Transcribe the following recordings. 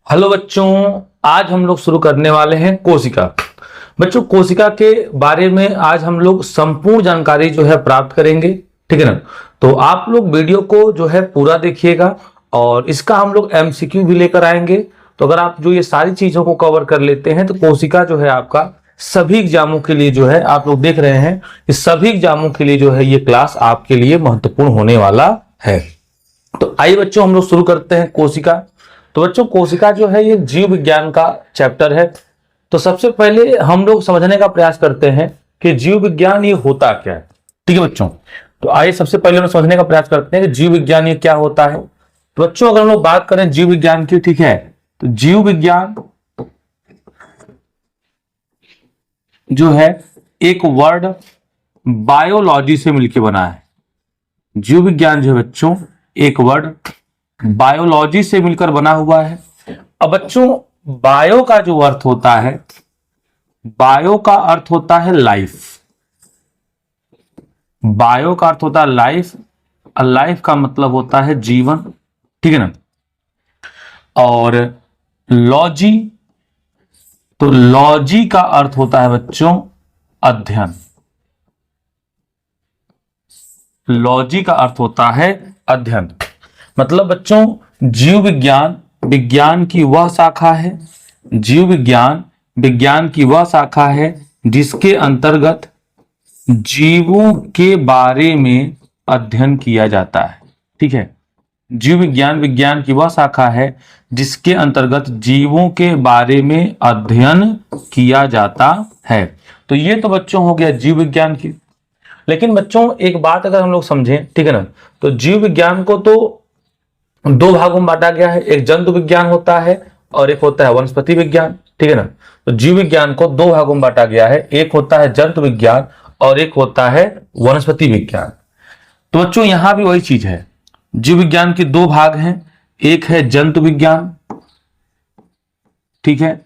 Hello बच्चों, आज हम लोग शुरू करने वाले हैं कोशिका। बच्चों, कोशिका के बारे में आज हम लोग संपूर्ण जानकारी जो है प्राप्त करेंगे, ठीक है ना। तो आप लोग वीडियो को जो है पूरा देखिएगा और इसका हम लोग एमसीक्यू भी लेकर आएंगे। तो अगर आप जो ये सारी चीजों को कवर कर लेते हैं तो कोशिका जो है आपका सभी एग्जामों के लिए जो है आप लोग देख रहे हैं, इस सभी एग्जामों के लिए जो है ये क्लास आपके लिए महत्वपूर्ण होने वाला है। तो आइए बच्चों, हम लोग शुरू करते हैं कोशिका। तो बच्चों, कोशिका जो है ये जीव विज्ञान का चैप्टर है। तो सबसे पहले हम लोग समझने का प्रयास करते हैं कि जीव विज्ञान ये होता क्या है। ठीक है बच्चों, तो आइए सबसे पहले हम समझने का प्रयास करते हैं कि जीव विज्ञान ये क्या होता है। तो बच्चों, अगर हम लोग बात करें जीव विज्ञान की, ठीक है, तो जीव विज्ञान जो है एक वर्ड बायोलॉजी से मिलकर बना है। जीव विज्ञान जो है बच्चों एक वर्ड बायोलॉजी से मिलकर बना हुआ है। अब बच्चों, बायो का जो अर्थ होता है, बायो का अर्थ होता है लाइफ। बायो का अर्थ होता है लाइफ और लाइफ का मतलब होता है जीवन, ठीक है ना। और लॉजी, तो लॉजी का अर्थ होता है बच्चों अध्ययन। लॉजी का अर्थ होता है अध्ययन। मतलब बच्चों, जीव विज्ञान विज्ञान की वह शाखा है, जीव विज्ञान विज्ञान की वह शाखा है जिसके अंतर्गत जीवों के बारे में अध्ययन किया जाता है। ठीक है, जीव विज्ञान विज्ञान की वह शाखा है जिसके अंतर्गत जीवों के बारे में अध्ययन किया जाता है। तो ये तो बच्चों हो गया जीव विज्ञान की। लेकिन बच्चों एक बात अगर हम लोग समझें, ठीक है ना, तो जीव विज्ञान को तो दो भागों में बांटा गया है। एक जंतु विज्ञान होता है और एक होता है वनस्पति विज्ञान, ठीक है ना। तो जीव विज्ञान को दो भागों में बांटा गया है, एक होता है जंतु विज्ञान और एक होता है वनस्पति विज्ञान। तो बच्चों यहां भी वही चीज है, जीव विज्ञान के दो भाग हैं, एक है जंतु विज्ञान, ठीक है,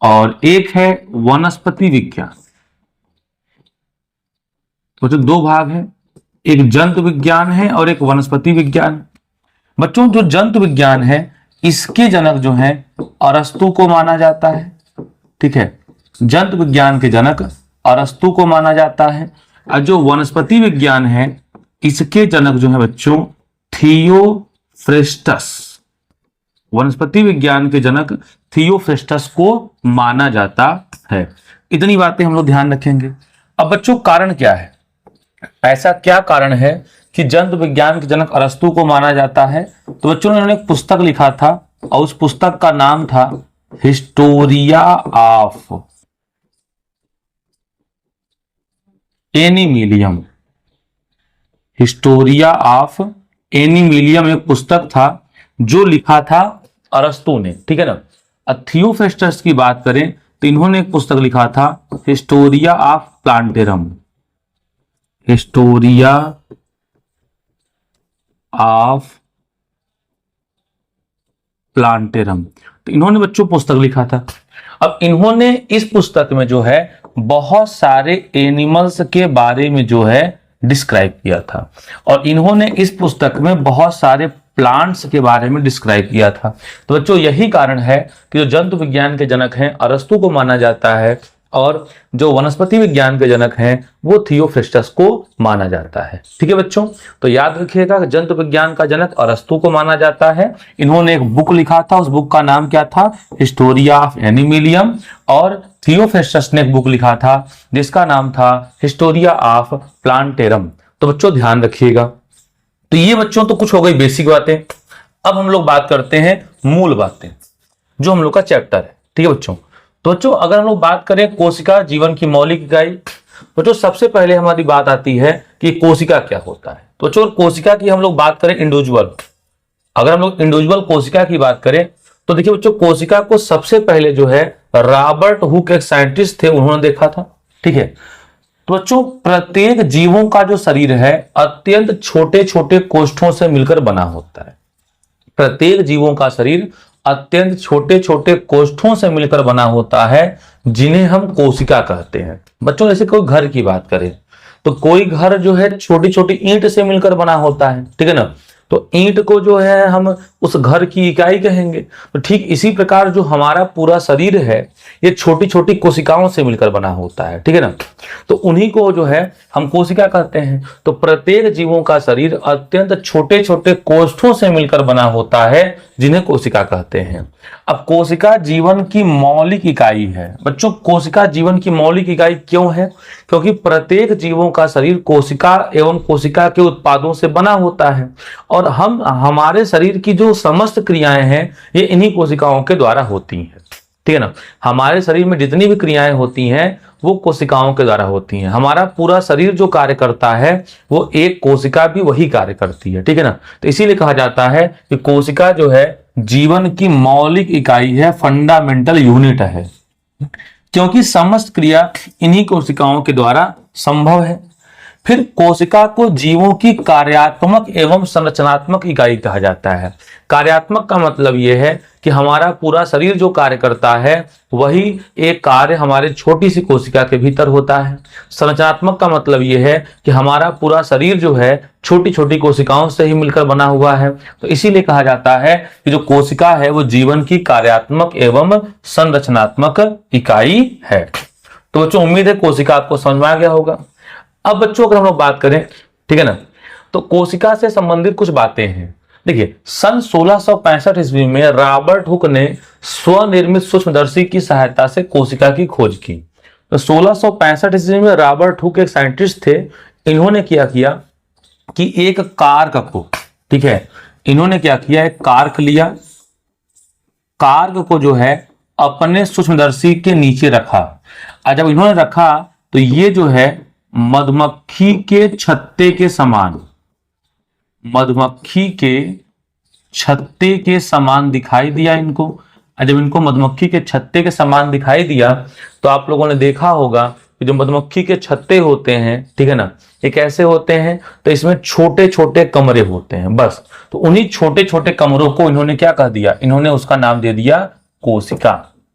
और एक है वनस्पति विज्ञान। तो जो दो भाग हैं, एक जंतु विज्ञान है और एक वनस्पति विज्ञान। बच्चों, जो जंतु विज्ञान है इसके जनक जो है अरस्तु को माना जाता है, ठीक है, जंतु विज्ञान के जनक अरस्तु को माना जाता है। और जो वनस्पति विज्ञान है इसके जनक जो है बच्चों थियोफ्रेस्टस, वनस्पति विज्ञान के जनक थियोफ्रेस्टस को माना जाता है। इतनी बातें हम लोग ध्यान रखेंगे। अब बच्चों कारण क्या है, ऐसा क्या कारण है कि जंतु विज्ञान के जनक अरस्तु को माना जाता है। तो बच्चों उन्होंने एक पुस्तक लिखा था और उस पुस्तक का नाम था हिस्टोरिया ऑफ एनिमिलियम। हिस्टोरिया ऑफ एनिमिलियम एक पुस्तक था जो लिखा था अरस्तु ने, ठीक है ना। थियोफ्रेस्टस की बात करें तो इन्होंने एक पुस्तक लिखा था Historia of plantarum. Historia of plantarum, तो इन्होंने बच्चों पुस्तक लिखा था। अब इन्होंने इस पुस्तक में जो है बहुत सारे एनिमल्स के बारे में जो है डिस्क्राइब किया था और इन्होंने इस पुस्तक में बहुत सारे प्लांट्स के बारे में डिस्क्राइब किया था। तो बच्चों यही कारण है कि जो जंतु विज्ञान के जनक हैं अरस्तु को माना जाता है और जो वनस्पति विज्ञान के जनक हैं वो थियोफ्रेस्टस को माना जाता है। ठीक है बच्चों, तो याद रखिएगा कि जंतु विज्ञान का जनक अरस्तु को माना जाता है। इन्होंने एक बुक लिखा था, उस बुक का नाम क्या था, हिस्टोरिया ऑफ एनिमिलियम। और थियोफ्रेस्टस ने एक बुक लिखा था जिसका नाम था हिस्टोरिया ऑफ प्लांटेरम। तो बच्चों ध्यान रखिएगा। तो ये बच्चों तो कुछ हो गई बेसिक बातें। अब हम लोग बात करते हैं मूल बातें जो हम लोग का चैप्टर है। ठीक है बच्चों, तो बच्चों अगर हम लोग बात करें कोशिका जीवन की मौलिक इकाई, बच्चों सबसे पहले हमारी बात आती है कि कोशिका क्या होता है। तो बच्चों कोशिका की हम लोग बात करें इंडिविजुअल, अगर हम लोग इंडिविजुअल कोशिका की बात करें तो देखिए बच्चों कोशिका को सबसे पहले जो है रॉबर्ट हुक एक साइंटिस्ट थे, उन्होंने देखा था। ठीक है, तो बच्चों प्रत्येक जीवों का जो शरीर है अत्यंत छोटे छोटे कोष्ठों से मिलकर बना होता है। प्रत्येक जीवों का शरीर अत्यंत छोटे छोटे कोष्ठों से मिलकर बना होता है जिन्हें हम कोशिका कहते हैं। बच्चों जैसे कोई घर की बात करें तो कोई घर जो है छोटी छोटी ईंट से मिलकर बना होता है, ठीक है ना। तो ईंट को जो है हम उस घर की इकाई कहेंगे। तो ठीक इसी प्रकार जो हमारा पूरा शरीर है ये छोटी छोटी कोशिकाओं से मिलकर बना होता है, ठीक है ना। तो उन्हीं को जो है हम कोशिका कहते हैं। तो प्रत्येक जीवों का शरीर अत्यंत छोटे छोटे कोष्ठों से मिलकर बना होता है, जिन्हें कोशिका कहते हैं। अब कोशिका जीवन की मौलिक इकाई है। बच्चों, कोशिका जीवन की मौलिक इकाई क्यों है? क्योंकि प्रत्येक जीवों का शरीर कोशिका एवं कोशिका के उत्पादों से बना होता है, और हमारे शरीर की जो समस्त क्रियाएं हैं ये इन्हीं कोशिकाओं के द्वारा होती हैं, ठीक है ना। हमारे शरीर में जितनी भी क्रियाएं होती हैं वो कोशिकाओं के द्वारा होती हैं। हमारा पूरा शरीर जो कार्य करता है वो एक कोशिका भी वही कार्य करती है, ठीक है ना। तो इसीलिए कहा जाता है कि कोशिका जो है जीवन की मौलिक इकाई है, फंडामेंटल यूनिट है, क्योंकि समस्त क्रिया इन्हीं कोशिकाओं के द्वारा संभव है। फिर कोशिका को जीवों की कार्यात्मक एवं संरचनात्मक इकाई कहा जाता है। कार्यात्मक का मतलब यह है कि हमारा पूरा शरीर जो कार्य करता है वही एक कार्य हमारे छोटी सी कोशिका के भीतर होता है। संरचनात्मक का मतलब यह है कि हमारा पूरा शरीर जो है छोटी छोटी कोशिकाओं से ही मिलकर बना हुआ है। तो इसीलिए कहा जाता है कि जो कोशिका है वो जीवन की कार्यात्मक एवं संरचनात्मक इकाई है। तो बच्चों, उम्मीद है कोशिका आपको समझ में आ गया होगा। अब बच्चों अगर हम लोग बात करें, ठीक है ना, तो कोशिका से संबंधित कुछ बातें हैं। देखिए, सन 1665 ईस्वी में रॉबर्ट हुक ने स्वनिर्मित सूक्ष्मदर्शी की सहायता से कोशिका की खोज की। तो 1665 ईस्वी में रॉबर्ट हुक एक साइंटिस्ट थे। इन्होंने क्या किया कि एक कार्क को, ठीक है, इन्होंने क्या किया, एक कार्क लिया, कार्क को जो है अपने सूक्ष्मदर्शी के नीचे रखा। और जब इन्होंने रखा तो ये जो है मधुमक्खी के छत्ते के समान, मधुमक्खी के छत्ते के समान दिखाई दिया इनको। और जब इनको मधुमक्खी के छत्ते के समान दिखाई दिया तो आप लोगों ने देखा होगा कि जो मधुमक्खी के छत्ते होते हैं, ठीक है ना, ये कैसे होते हैं, तो इसमें छोटे छोटे कमरे होते हैं बस। तो उन्हीं छोटे छोटे कमरों को इन्होंने क्या कह दिया, इन्होंने उसका नाम दे दिया कोशिका,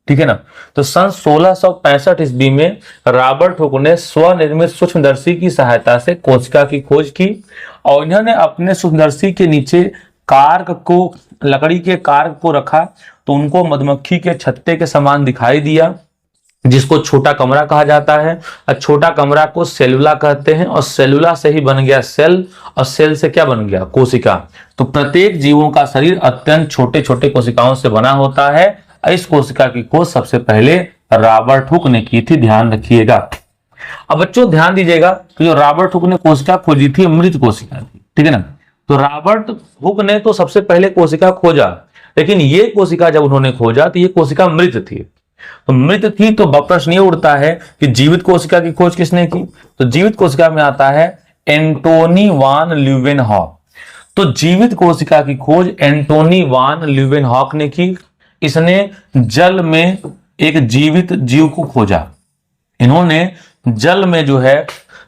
ठीक है ना। तो सन 1665 ईस्वी में रॉबर्ट हुक ने स्वनिर्मित सूक्ष्मदर्शी की सहायता से कोशिका की खोज की, और इन्होंने अपने सूक्ष्मदर्शी के नीचे कार्क को, लकड़ी के कार्क को रखा, तो उनको मधुमक्खी के छत्ते के समान दिखाई दिया, जिसको छोटा कमरा कहा जाता है। और छोटा कमरा को सेलुला कहते हैं, और सेलुला से ही बन गया सेल, और सेल से क्या बन गया, कोशिका। तो प्रत्येक जीवों का शरीर अत्यंत छोटे छोटे कोशिकाओं से बना होता है। इस कोशिका की खोज सबसे पहले रॉबर्ट हुक ने की थी, ध्यान रखिएगा। अब बच्चों ध्यान दीजिएगा कि जो रॉबर्ट हुक ने कोशिका खोजी थी मृत कोशिका थी, ठीक है ना। तो रॉबर्ट हुक ने तो सबसे पहले कोशिका खोजा, लेकिन ये कोशिका जब उन्होंने खोजा तो ये कोशिका मृत थी। तो मृत थी तो प्रश्न ये उठता है कि जीवित कोशिका की खोज किसने की? तो जीवित कोशिका में आता है एंटोनी वान ल्यूवेनहॉक। तो जीवित कोशिका की खोज एंटोनी वान ल्यूवेनहॉक ने की। इसने जल में एक जीवित जीव को खोजा। इन्होंने जल में जो है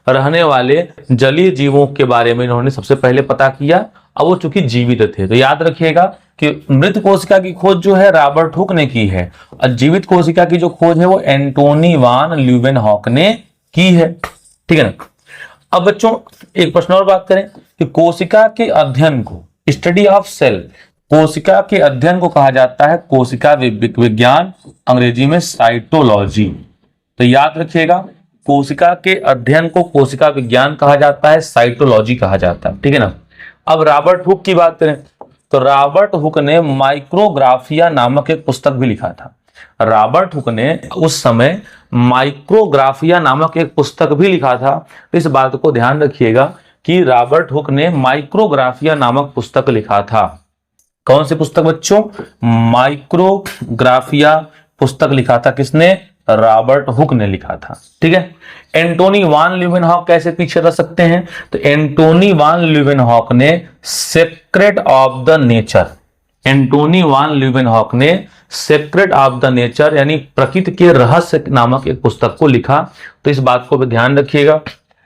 रहने वाले जलीय जीवों के बारे में इन्होंने सबसे पहले पता किया, और वो चूंकि जीवित थे। तो याद रखिएगा कि मृत कोशिका की खोज जो है रॉबर्ट हुक ने की है, और जीवित कोशिका की जो खोज है वो एंटोनी वान ल्यूवेनहॉक ने की है, ठीक है ना। अब बच्चों एक प्रश्न और बात करें कि कोशिका के अध्ययन को, स्टडी ऑफ सेल, कोशिका के अध्ययन को कहा जाता है कोशिका विज्ञान, अंग्रेजी में साइटोलॉजी। तो याद रखिएगा, कोशिका के अध्ययन को कोशिका विज्ञान कहा जाता है, साइटोलॉजी कहा जाता है, ठीक है ना। अब रॉबर्ट हुक की बात करें तो रॉबर्ट हुक ने माइक्रोग्राफिया नामक एक पुस्तक भी लिखा था। रॉबर्ट हुक ने उस समय माइक्रोग्राफिया नामक एक पुस्तक भी लिखा था। तो इस बात को ध्यान रखिएगा कि रॉबर्ट हुक ने माइक्रोग्राफिया नामक पुस्तक लिखा था। कौन सी पुस्तक बच्चों? माइक्रोग्राफिया पुस्तक लिखा था किसने? रॉबर्ट हुक ने लिखा था, ठीक है। एंटोनी वान ल्यूवेनहॉक कैसे पीछे रह सकते हैं? तो एंटोनी वान ल्यूवेनहॉक ने secret of the nature, Antonie van Leeuwenhoek ने सेक्रेट ऑफ द नेचर यानी प्रकृति के रहस्य नामक एक पुस्तक को लिखा। तो इस बात को भी ध्यान रखिएगा,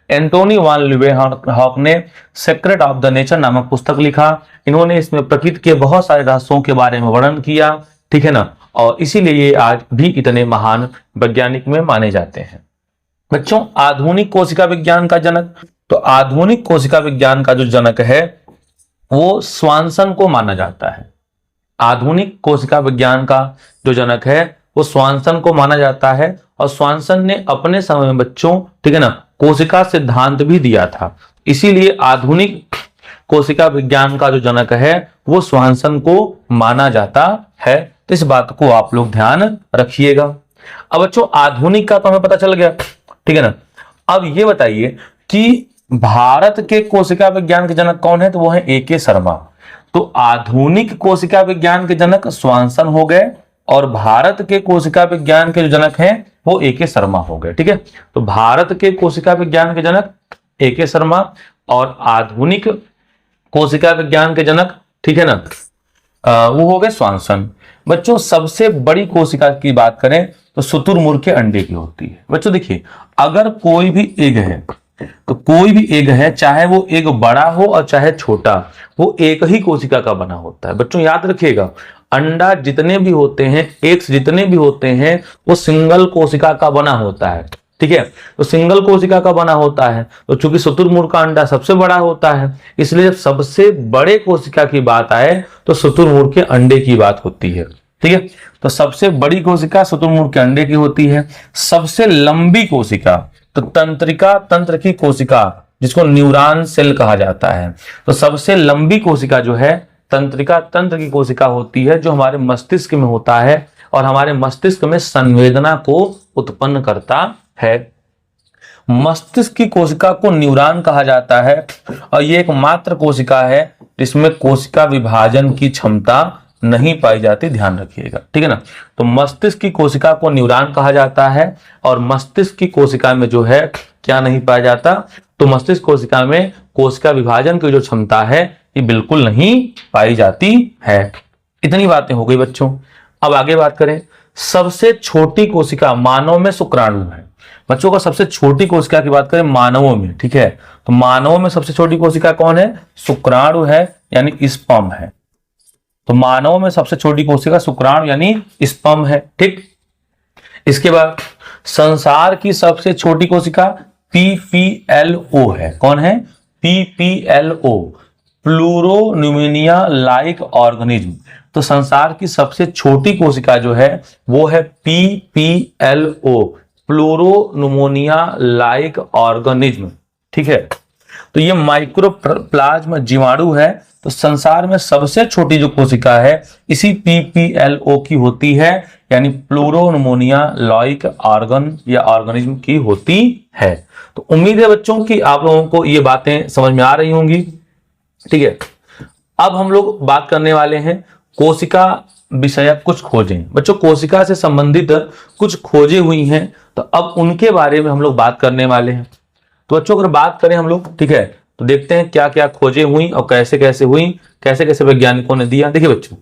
एंटोनी वान ल्यूवेनहॉक ने सेक्रेट ऑफ द नेचर नामक पुस्तक लिखा। इन्होंने इसमें प्रकृति के बहुत सारे रहस्यों के बारे में वर्णन किया, ठीक है ना, और इसीलिए ये आज भी इतने महान वैज्ञानिक में माने जाते हैं। बच्चों आधुनिक कोशिका विज्ञान का जनक, तो आधुनिक कोशिका विज्ञान का जो जनक है वो स्वांसन को माना जाता है। आधुनिक कोशिका विज्ञान का जो जनक है वो स्वांसन को माना जाता है, और स्वांसन ने अपने समय में बच्चों, ठीक है ना, कोशिका सिद्धांत भी दिया था। इसीलिए आधुनिक कोशिका विज्ञान का जो जनक है वो स्वांसन को माना जाता है। तो इस बात को आप लोग ध्यान रखिएगा। अब बच्चों आधुनिक का तो हमें पता चल गया, ठीक है ना। अब ये बताइए कि भारत के कोशिका विज्ञान के जनक कौन है, तो वो है A.K. शर्मा। तो आधुनिक कोशिका विज्ञान के जनक स्वांसन हो गए, और भारत के कोशिका विज्ञान के जो जनक हैं वो A.K. शर्मा हो गए, ठीक है। तो भारत के कोशिका विज्ञान के जनक A.K. शर्मा, और आधुनिक कोशिका विज्ञान के जनक, ठीक है ना, वो हो गए स्वांसन। बच्चों सबसे बड़ी कोशिका की बात करें तो शुतुरमुर्ग के अंडे की होती है। बच्चों देखिए, अगर कोई भी एग है, तो कोई भी एग है, चाहे वो एग बड़ा हो और चाहे छोटा, वो एक ही कोशिका का बना होता है। बच्चों याद रखिएगा, अंडा जितने भी होते हैं, एग्स जितने भी होते हैं, वो सिंगल कोशिका का बना होता है, ठीक है। तो सिंगल कोशिका का बना होता है। तो चूंकि शुतुरमुर्ग का अंडा सबसे बड़ा होता है, इसलिए जब सबसे बड़े कोशिका की बात आए तो शुतुरमुर्ग के अंडे की बात होती है, ठीक है। तो सबसे बड़ी कोशिका शुतुरमुर्ग के अंडे की होती है। सबसे लंबी कोशिका तो तंत्रिका तंत्र की कोशिका, जिसको न्यूरॉन सेल कहा जाता है। तो सबसे लंबी कोशिका जो है तंत्रिका तंत्र की कोशिका होती है, जो हमारे मस्तिष्क में होता है और हमारे मस्तिष्क में संवेदना को उत्पन्न करता है। मस्तिष्क की कोशिका को न्यूरॉन कहा जाता है, और ये एकमात्र कोशिका है जिसमें कोशिका विभाजन की क्षमता नहीं पाई जाती, ध्यान रखिएगा, ठीक है ना। तो मस्तिष्क की कोशिका को न्यूरॉन कहा जाता है, और मस्तिष्क की कोशिका में जो है क्या नहीं पाया जाता, तो मस्तिष्क कोशिका में कोशिका विभाजन की जो क्षमता है ये बिल्कुल नहीं पाई जाती है। इतनी बातें हो गई बच्चों। अब आगे बात करें, सबसे छोटी कोशिका मानव में शुक्राणु है। बच्चों का सबसे छोटी कोशिका की बात करें मानवों में, ठीक है, तो मानवों में सबसे छोटी कोशिका कौन है, शुक्राणु है, यानी स्पर्म है। तो मानव में सबसे छोटी कोशिका शुक्राणु यानी स्पर्म है, ठीक। इसके बाद संसार की सबसे छोटी कोशिका PPLO है। कौन है, PPLO, प्लूरोन्यूमोनिया लाइक ऑर्गेनिज्म। तो संसार की सबसे छोटी कोशिका जो है वो है PPLO, प्लूरोन्यूमोनिया लाइक ऑर्गेनिज्म, ठीक है। तो ये माइक्रोप्लाज्म जीवाणु है। तो संसार में सबसे छोटी जो कोशिका है इसी PPLO की होती है, यानी प्लूरोन्यूमोनिया लाइक ऑर्गन या ऑर्गेनिज्म की होती है। तो उम्मीद है बच्चों कि आप लोगों को ये बातें समझ में आ रही होंगी, ठीक है। अब हम लोग बात करने वाले हैं कोशिका विषयक कुछ खोजें। बच्चों कोशिका से संबंधित कुछ खोजें हुई हैं, तो अब उनके बारे में हम लोग बात करने वाले हैं। तो बच्चों अगर बात करें हम लोग, ठीक है, तो देखते हैं क्या क्या खोजें हुई और कैसे कैसे हुई, कैसे कैसे वैज्ञानिकों ने दिया। देखिए बच्चों,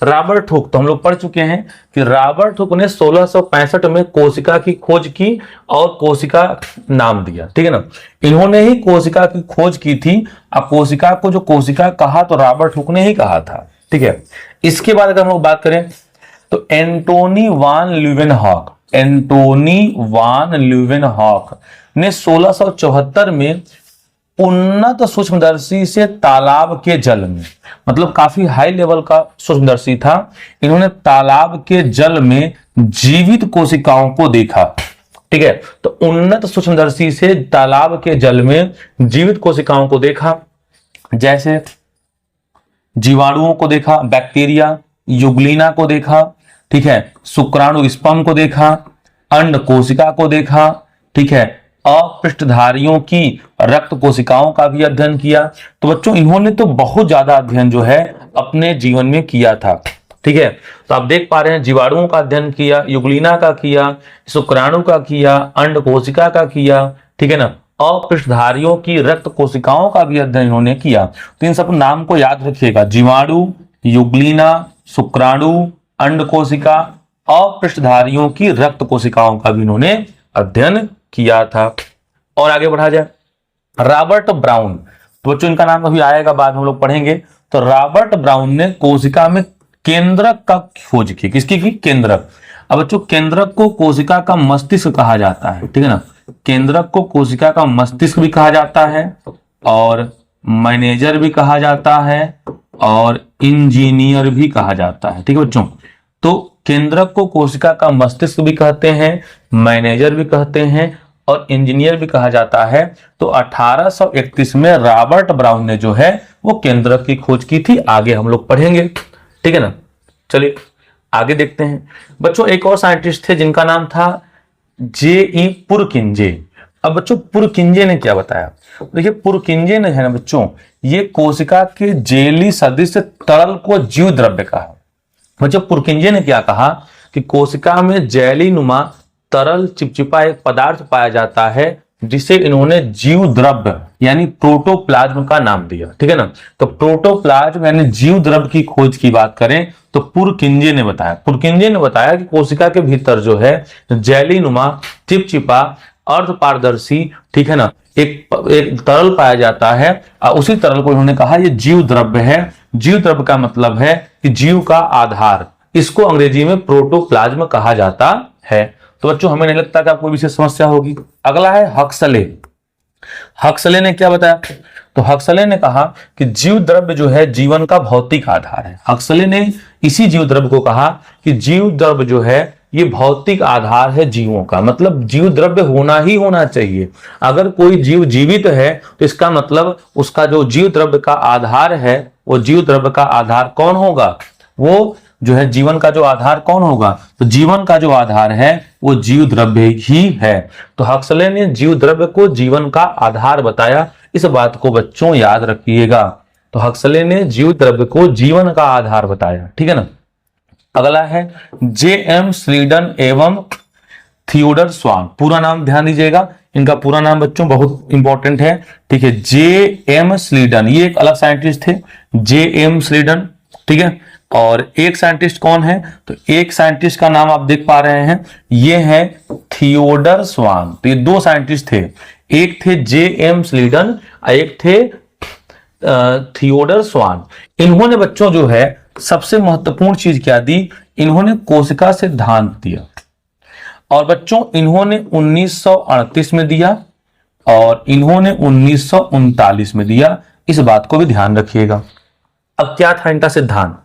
रॉबर्ट हुक तो हम लोग पढ़ चुके हैं कि रॉबर्ट हुक ने 1665 में कोशिका की खोज की और कोशिका नाम दिया, ठीक है ना। इन्होंने ही कोशिका की खोज की थी। अब कोशिका को जो कोशिका कहा तो रॉबर्ट हुक ने ही कहा था, ठीक है। इसके बाद अगर हम लोग बात करें तो Antonie van Leeuwenhoek, Antony van Leeuwenhoek ने 1674 में उन्नत सूक्ष्मदर्शी से तालाब के जल में, मतलब काफी हाई लेवल का सूक्ष्मदर्शी था, इन्होंने तालाब के जल में जीवित कोशिकाओं को देखा, ठीक है। तो उन्नत सूक्ष्मदर्शी से तालाब के जल में जीवित कोशिकाओं को देखा, जैसे जीवाणुओं को देखा, बैक्टीरिया, युग्लिना को देखा, ठीक है, शुक्राणु स्पर्म को देखा, अंड कोशिका को देखा, ठीक है, अपृष्ठधारियों की रक्त कोशिकाओं का भी अध्ययन किया। तो बच्चों इन्होंने तो बहुत ज्यादा अध्ययन जो है अपने जीवन में किया था, ठीक है। तो आप देख पा रहे हैं जीवाणुओं का अध्ययन किया, युग्लिना का किया, शुक्राणु का किया, अंड कोशिका का किया, ठीक है ना, अपृष्ठधारियों की रक्त कोशिकाओं का भी अध्ययन इन्होंने किया। तो इन सब नाम को याद रखिएगा, जीवाणु, युग्लिना, शुक्राणु, अंड कोशिका, अपृष्ठधारियों की रक्त कोशिकाओं का भी इन्होंने अध्ययन किया था। और आगे बढ़ा जाए, रॉबर्ट ब्राउन, तो बच्चों इनका नाम अभी आएगा, बाद में हम लोग पढ़ेंगे। तो रॉबर्ट ब्राउन ने कोशिका में केंद्रक का खोज की। किसकी की, केंद्रक। अब बच्चों केंद्रक को कोशिका का मस्तिष्क कहा जाता है, ठीक है ना। केंद्रक को कोशिका का मस्तिष्क भी कहा जाता है और मैनेजर भी कहा जाता है और इंजीनियर भी कहा जाता है। ठीक है बच्चों, तो केंद्रक को कोशिका का मस्तिष्क भी कहते हैं, मैनेजर भी कहते हैं और इंजीनियर भी कहा जाता है। तो 1831 में रॉबर्ट ब्राउन ने जो है वो केंद्रक की खोज की थी। आगे हम लोग पढ़ेंगे, ठीक है ना। चलिए आगे देखते हैं बच्चों। एक और साइंटिस्ट थे जिनका नाम था J.E. पुरकिंजे। अब बच्चों पुरकिंजे ने क्या बताया, देखिए पुरकिंजे ने है ना बच्चों, ये कोशिका के जेली सदृश तरल को जीव द्रव्य कहा। बच्चों पुरकिंजे ने क्या कहा कि कोशिका में जेली नुमा तरल चिपचिपा एक पदार्थ पाया जाता है जिसे इन्होंने जीव द्रव्य यानी प्रोटोप्लाज्म का नाम दिया। ठीक है ना, तो प्रोटोप्लाज्म यानी जीव द्रव्य की खोज की बात करें तो पुरकिंजे ने बताया कि कोशिका के भीतर जो है जेली नुमा चिपचिपा अर्ध पारदर्शी, ठीक है ना, एक तरल पाया जाता है और उसी तरल को इन्होंने कहा ये जीव द्रव्य है। जीव द्रव्य का मतलब है कि जीव का आधार, इसको अंग्रेजी में प्रोटोप्लाज्म कहा जाता है। तो बच्चों हमें नहीं लगता कि आपको विशेष समस्या होगी। अगला है हक्सले। हक्सले ने क्या बताया, तो हक्सले ने कहा कि जीव द्रव्य जो है जीवन का भौतिक आधार है। हक्सले ने इसी जीव द्रव्य को कहा कि जीव द्रव्य जो है ये भौतिक आधार है जीवों का, मतलब जीव द्रव्य होना ही होना चाहिए। अगर कोई जीव जीवित है तो इसका मतलब उसका जो जीव द्रव्य का आधार है, वो जीव द्रव्य का आधार कौन होगा, वो जो है जीवन का जो आधार कौन होगा, तो जीवन का जो आधार है वो जीव द्रव्य ही है। तो हक्सले ने जीव द्रव्य को जीवन का आधार बताया, इस बात को बच्चों याद रखिएगा। तो हक्सले ने जीव द्रव्य को जीवन का आधार बताया, ठीक है ना। अगला है J.M. स्लीडन एवं थियोडर स्वान। पूरा नाम ध्यान दीजिएगा, इनका पूरा नाम बच्चों बहुत इंपॉर्टेंट है, ठीक है। J.M. स्लीडन, ये एक अलग साइंटिस्ट थे, J.M. स्लीडन, ठीक है। और एक साइंटिस्ट कौन है, तो एक साइंटिस्ट का नाम आप देख पा रहे हैं, ये है थियोडर स्वान। तो ये दो साइंटिस्ट थे, एक थे J.M. स्लीडन और एक थे थियोडर स्वान। इन्होंने बच्चों जो है सबसे महत्वपूर्ण चीज क्या दी, इन्होंने कोशिका सिद्धांत दिया। और बच्चों इन्होंने 1938 में दिया और इन्होंने 1939 में दिया, इस बात को भी ध्यान रखिएगा। अब क्या था इनका सिद्धांत,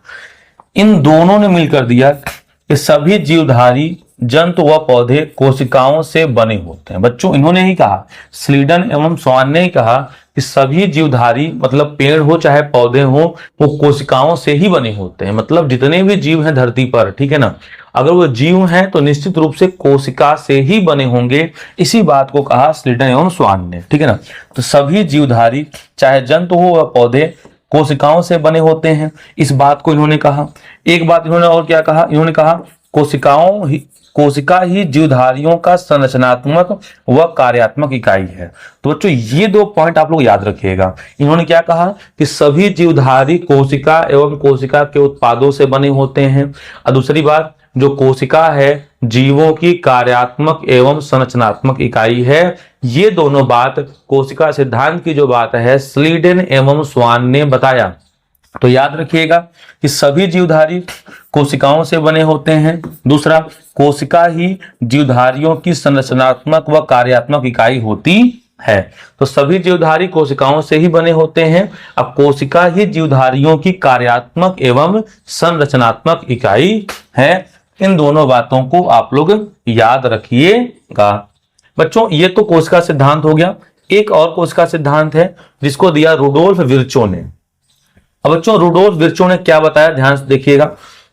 इन दोनों ने मिलकर दिया कि सभी जीवधारी जंतु व पौधे कोशिकाओं से बने होते हैं। बच्चों इन्होंने ही कहा, स्लीडन एवं स्वान ने ही कहा कि सभी जीवधारी मतलब पेड़ हो चाहे पौधे हो, वो कोशिकाओं से ही बने होते हैं। मतलब जितने भी जीव हैं धरती पर, ठीक है ना, अगर वो जीव हैं तो निश्चित रूप से कोशिका से ही बने होंगे, इसी बात को कहा स्लीडन एवं स्वान ने, ठीक है ना। तो सभी जीवधारी चाहे जंतु हो या पौधे कोशिकाओं से बने होते हैं, इस बात को इन्होंने कहा। एक बात इन्होंने और क्या कहा, इन्होंने कहा कोशिका ही जीवधारियों का संरचनात्मक व कार्यात्मक इकाई है। तो बच्चों ये दो पॉइंट आप लोग याद रखिएगा। इन्होंने क्या कहा कि सभी जीवधारी कोशिका एवं कोशिका के उत्पादों से बने होते हैं, और दूसरी बात जो कोशिका है जीवों की कार्यात्मक एवं संरचनात्मक इकाई है। ये दोनों बात कोशिका सिद्धांत की जो बात है स्लीडन एवं स्वान ने बताया। तो याद रखिएगा कि सभी जीवधारी कोशिकाओं से बने होते हैं, दूसरा कोशिका ही जीवधारियों की संरचनात्मक व कार्यात्मक इकाई होती है। तो सभी जीवधारी कोशिकाओं से ही बने होते हैं, अब कोशिका ही जीवधारियों की कार्यात्मक एवं संरचनात्मक इकाई है। इन दोनों बातों को आप लोग याद रखिएगा। बच्चों ये तो कोशिका सिद्धांत हो गया। एक और कोशिका सिद्धांत है जिसको दिया रुडोल्फ विर्चो ने। अब बच्चों रुडोल्फ विर्चो ने क्या बताया, ध्यान से देखिएगा।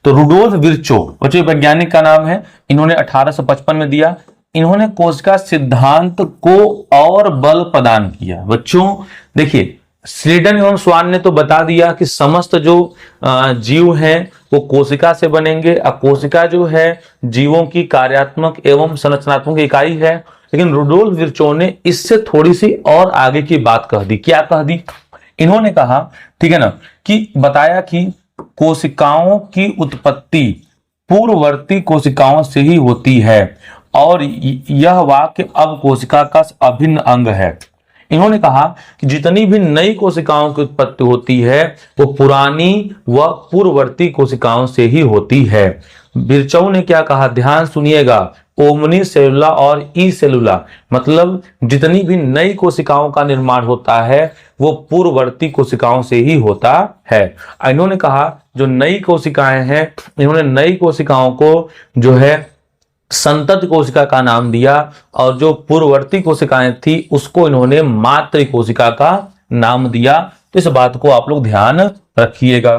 तो रुडोल्फ विर्चो बच्चों वैज्ञानिक का नाम है, इन्होंने 1855 में दिया। इन्होंने कोशिका सिद्धांत को और बल प्रदान किया। बच्चों देखिए स्लीडन एवं स्वान ने तो बता दिया कि समस्त जो जीव हैं वो कोशिका से बनेंगे, और कोशिका जो है जीवों की कार्यात्मक एवं संरचनात्मक इकाई है। लेकिन रुडोल्फ विर्चो ने इससे थोड़ी सी और आगे की बात कह दी। क्या कह दी, इन्होंने कहा, ठीक है ना, कि बताया कि कोशिकाओं की उत्पत्ति पूर्ववर्ती कोशिकाओं से ही होती है और यह वाक्य अब कोशिका का अभिन्न अंग है। इन्होंने कहा कि जितनी भी नई कोशिकाओं की उत्पत्ति होती है वो पुरानी व पूर्ववर्ती कोशिकाओं से ही होती है। विर्चो ने क्या कहा, ध्यान सुनिएगा, ओमनी सेलुला और ई सेलुला, मतलब जितनी भी नई कोशिकाओं का निर्माण होता है वो पूर्ववर्ती कोशिकाओं से ही होता है। इन्होंने कहा जो नई कोशिकाएं हैं, इन्होंने नई कोशिकाओं को जो है संतति कोशिका का नाम दिया, और जो पूर्ववर्ती कोशिकाएं थी उसको इन्होंने मातृ कोशिका का नाम दिया। तो इस बात को आप लोग ध्यान रखिएगा,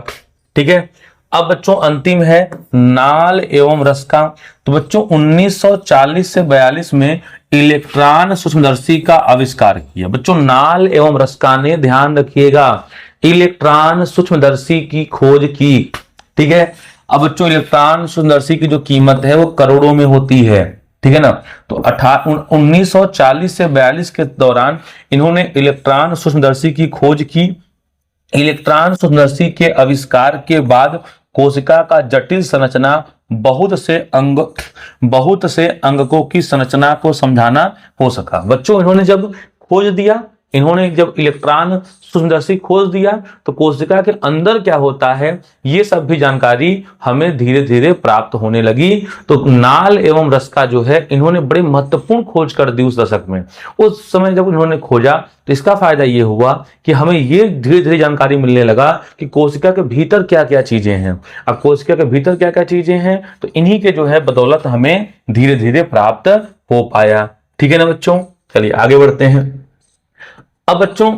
ठीक है। अब बच्चों अंतिम है नाल एवं रस का। तो बच्चों 1940 से 42 में इलेक्ट्रॉन सूक्ष्मदर्शी का आविष्कार किया। बच्चों नाल एवं रस्का ने, ध्यान रखिएगा, इलेक्ट्रॉन सूक्ष्मदर्शी की खोज की, ठीक है। अब बच्चों इलेक्ट्रॉन सूक्ष्मदर्शी की जो कीमत है वो करोड़ों में होती है, ठीक है ना। तो 1940 से 42 के दौरान इन्होंने इलेक्ट्रॉन सूक्ष्मदर्शी की खोज की। इलेक्ट्रॉन सूक्ष्मदर्शी के आविष्कार के बाद कोशिका का जटिल संरचना, बहुत से अंगकों की संरचना को समझाना हो सका। बच्चों इन्होंने जब खोज दिया, इन्होंने जब इलेक्ट्रॉन सूक्ष्मदर्शी खोज दिया तो कोशिका के अंदर क्या होता है ये सब भी जानकारी हमें धीरे धीरे प्राप्त होने लगी। तो नाल एवं रस का जो है इन्होंने बड़ी महत्वपूर्ण खोज कर दी उस दशक में। उस समय जब इन्होंने खोजा तो इसका फायदा ये हुआ कि हमें ये धीरे धीरे जानकारी मिलने लगा कि कोशिका के भीतर क्या क्या चीजें हैं। अब कोशिका के भीतर क्या क्या चीजें हैं तो इन्हीं के जो है बदौलत हमें धीरे धीरे प्राप्त हो पाया, ठीक है ना बच्चों। चलिए आगे बढ़ते हैं। अब बच्चों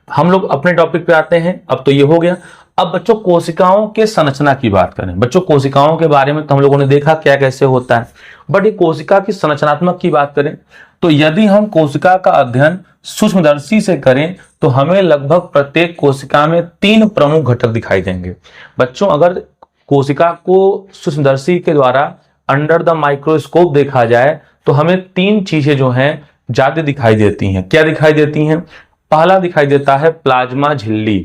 हम लोग अपने टॉपिक पे आते हैं। अब तो ये हो गया। अब बच्चों कोशिकाओं के संरचना की बात करें। बच्चों कोशिकाओं के बारे में तो हम लोगों ने देखा क्या कैसे होता है, बट ये कोशिका की संरचनात्मक की बात करें तो यदि हम कोशिका का अध्ययन सूक्ष्मदर्शी से करें तो हमें लगभग प्रत्येक कोशिका में 3 प्रमुख घटक दिखाई देंगे। बच्चों अगर कोशिका को सूक्ष्मदर्शी के द्वारा अंडर द माइक्रोस्कोप देखा जाए तो हमें 3 चीजें जो हैं ज्यादा दिखाई देती हैं। क्या दिखाई देती हैं? पहला दिखाई देता है प्लाज्मा झिल्ली।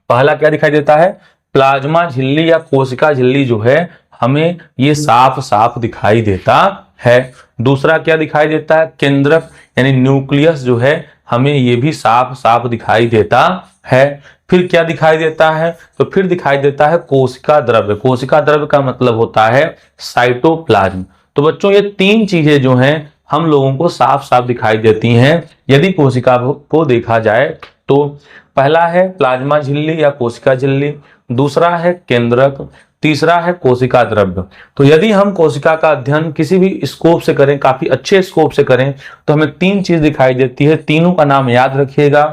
पहला क्या दिखाई देता है? प्लाज्मा झिल्ली या कोशिका झिल्ली जो है हमें ये साफ साफ दिखाई देता है। दूसरा क्या दिखाई देता है? केंद्रक यानी न्यूक्लियस जो है हमें ये भी साफ साफ दिखाई देता है। फिर क्या दिखाई देता है? तो फिर दिखाई देता है कोशिका द्रव्य। कोशिका द्रव्य का मतलब होता है साइटोप्लाज्म। तो बच्चों ये 3 चीजें जो हैं हम लोगों को साफ साफ दिखाई देती हैं यदि कोशिका को देखा जाए तो। पहला है प्लाज्मा झिल्ली या कोशिका झिल्ली, दूसरा है केंद्रक, तीसरा है कोशिका द्रव्य। तो यदि हम कोशिका का अध्ययन किसी भी स्कोप से करें, काफी अच्छे स्कोप से करें, तो हमें 3 चीज दिखाई देती है। तीनों का नाम याद रखिएगा,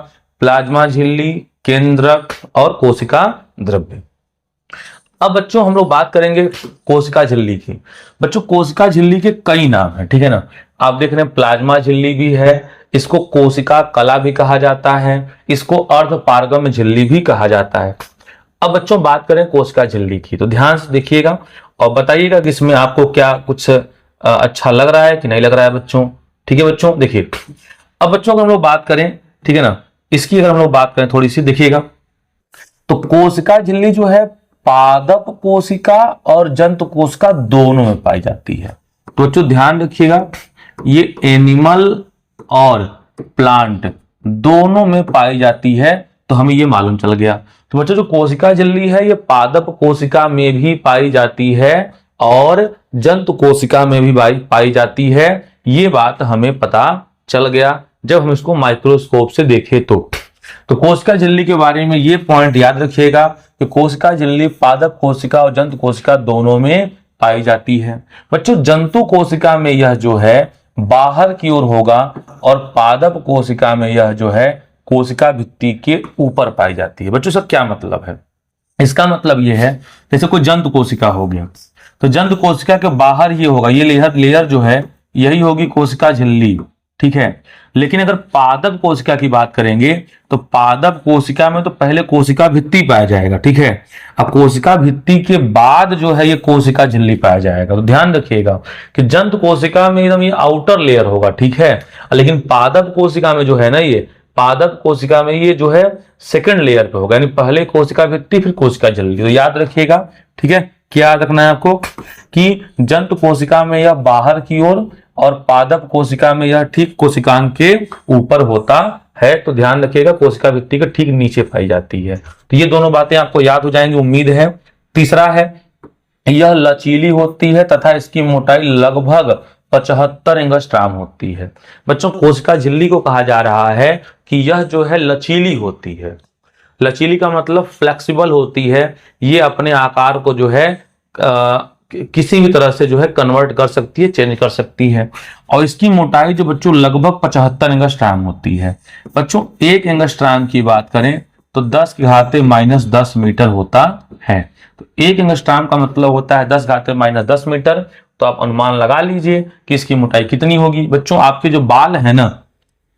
प्लाज्मा झिल्ली, केंद्रक और कोशिका द्रव्य। अब बच्चों हम लोग बात करेंगे कोशिका झिल्ली की। बच्चों कोशिका झिल्ली के कई नाम हैं, ठीक है ना। आप देख रहे हैं प्लाज्मा झिल्ली भी है, इसको कोशिका कला भी कहा जाता है, इसको अर्धपारगम्य झिल्ली भी कहा जाता है। अब बच्चों बात करें कोशिका झिल्ली की तो ध्यान से देखिएगा और बताइएगा कि इसमें आपको क्या कुछ अच्छा लग रहा है कि नहीं लग रहा है बच्चों, ठीक है बच्चों। देखिए अब बच्चों अगर हम लोग बात करें, ठीक है ना, इसकी अगर हम लोग बात करें थोड़ी सी देखिएगा तो कोशिका झिल्ली जो है पादप कोशिका और जंतु कोशिका दोनों में पाई जाती है। तो बच्चों ध्यान रखिएगा ये एनिमल और प्लांट दोनों में पाई जाती है, तो हमें ये मालूम चल गया। तो बच्चों जो कोशिका झिल्ली है ये पादप कोशिका में भी पाई जाती है और जंतु कोशिका में भी पाई जाती है। ये बात हमें पता चल गया जब हम इसको माइक्रोस्कोप से देखे तो कोशिका झिल्ली के बारे में ये पॉइंट याद रखिएगा कि कोशिका झिल्ली पादप कोशिका और जंतु कोशिका दोनों में पाई जाती है। बच्चों जंतु कोशिका में यह जो है बाहर की ओर होगा और पादप कोशिका में यह जो है कोशिका भित्ति के ऊपर पाई जाती है। बच्चों इसका क्या मतलब है? इसका मतलब यह है जैसे कोई जंतु कोशिका हो गया तो जंतु कोशिका के बाहर ये होगा, ये लेयर जो है यही होगी कोशिका झिल्ली, ठीक है। लेकिन अगर पादप कोशिका की बात करेंगे तो पादप कोशिका में तो पहले कोशिका भित्ति पाया जाएगा, ठीक है। अब कोशिका भित्ति के बाद जो है ये कोशिका झिल्ली पाया जाएगा। तो ध्यान रखिएगा कि जंतु कोशिका में एकदम ये आउटर लेयर होगा, ठीक है। लेकिन पादप कोशिका में जो है ना, ये पादप कोशिका में ये जो है सेकंड लेयर पे होगा, यानी पहले कोशिका भित्ति फिर कोशिका झिल्ली। तो याद रखिएगा, ठीक है। क्या याद रखना है आपको कि जंतु कोशिका में यह बाहर की ओर और पादप कोशिका में यह ठीक कोशिकांग के ऊपर होता है। तो ध्यान रखिएगा कोशिका भित्ति के ठीक नीचे पाई जाती है। तो ये दोनों बातें आपको याद हो जाएंगी उम्मीद है। तीसरा है यह लचीली होती है तथा इसकी मोटाई लगभग 75 एंगस्ट्राम होती है। बच्चों कोशिका झिल्ली को कहा जा रहा है कि यह जो है लचीली होती है। लचीली का मतलब फ्लेक्सिबल होती है, ये अपने आकार को जो है किसी भी तरह से जो है कन्वर्ट कर सकती है, चेंज कर सकती है। और इसकी मोटाई जो बच्चों लगभग 75 एंगस्ट्राम होती है। बच्चों 1 एंगस्ट्राम की बात करें तो 10⁻⁻10 मीटर होता है। तो 1 एंगस्ट्राम का मतलब होता है 10⁻⁻10 मीटर। तो आप अनुमान लगा लीजिए कि इसकी मोटाई कितनी होगी। बच्चों आपके जो बाल है ना,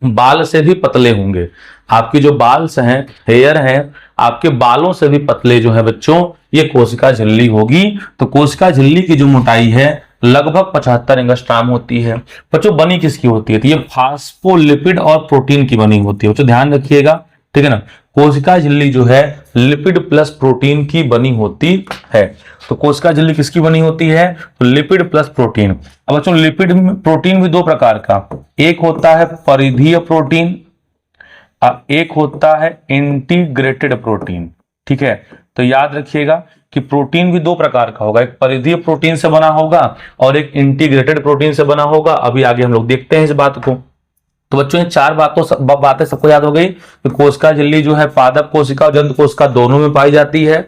बाल से भी पतले होंगे। आपके जो बाल हैं, हेयर हैं, आपके बालों से भी पतले जो है बच्चों, ये कोशिका झिल्ली होगी। तो कोशिका झिल्ली की जो मोटाई है लगभग 75 एंगस्ट्राम होती है। बच्चों बनी किसकी होती है? तो ये फास्फोलिपिड और प्रोटीन की बनी होती है। बच्चों ध्यान रखिएगा, ठीक है ना। कोशिका झिल्ली जो है लिपिड प्लस प्रोटीन की बनी होती है। तो कोशिका झिल्ली किसकी बनी होती है? तो लिपिड प्लस प्रोटीन। अब बच्चों लिपिड में प्रोटीन भी 2 प्रकार का, एक होता है परिधीय प्रोटीन, एक होता है इंटीग्रेटेड प्रोटीन। ठीक है, तो याद रखिएगा कि प्रोटीन भी 2 प्रकार का होगा, एक परिधीय प्रोटीन से बना होगा और एक इंटीग्रेटेड प्रोटीन से बना होगा। अभी आगे हम लोग देखते हैं इस बात को। तो बच्चों ये 4 बातें सबको याद हो गई कि कोशिका झिल्ली जो है पादप कोशिका और जंतु कोशिका दोनों में पाई जाती है।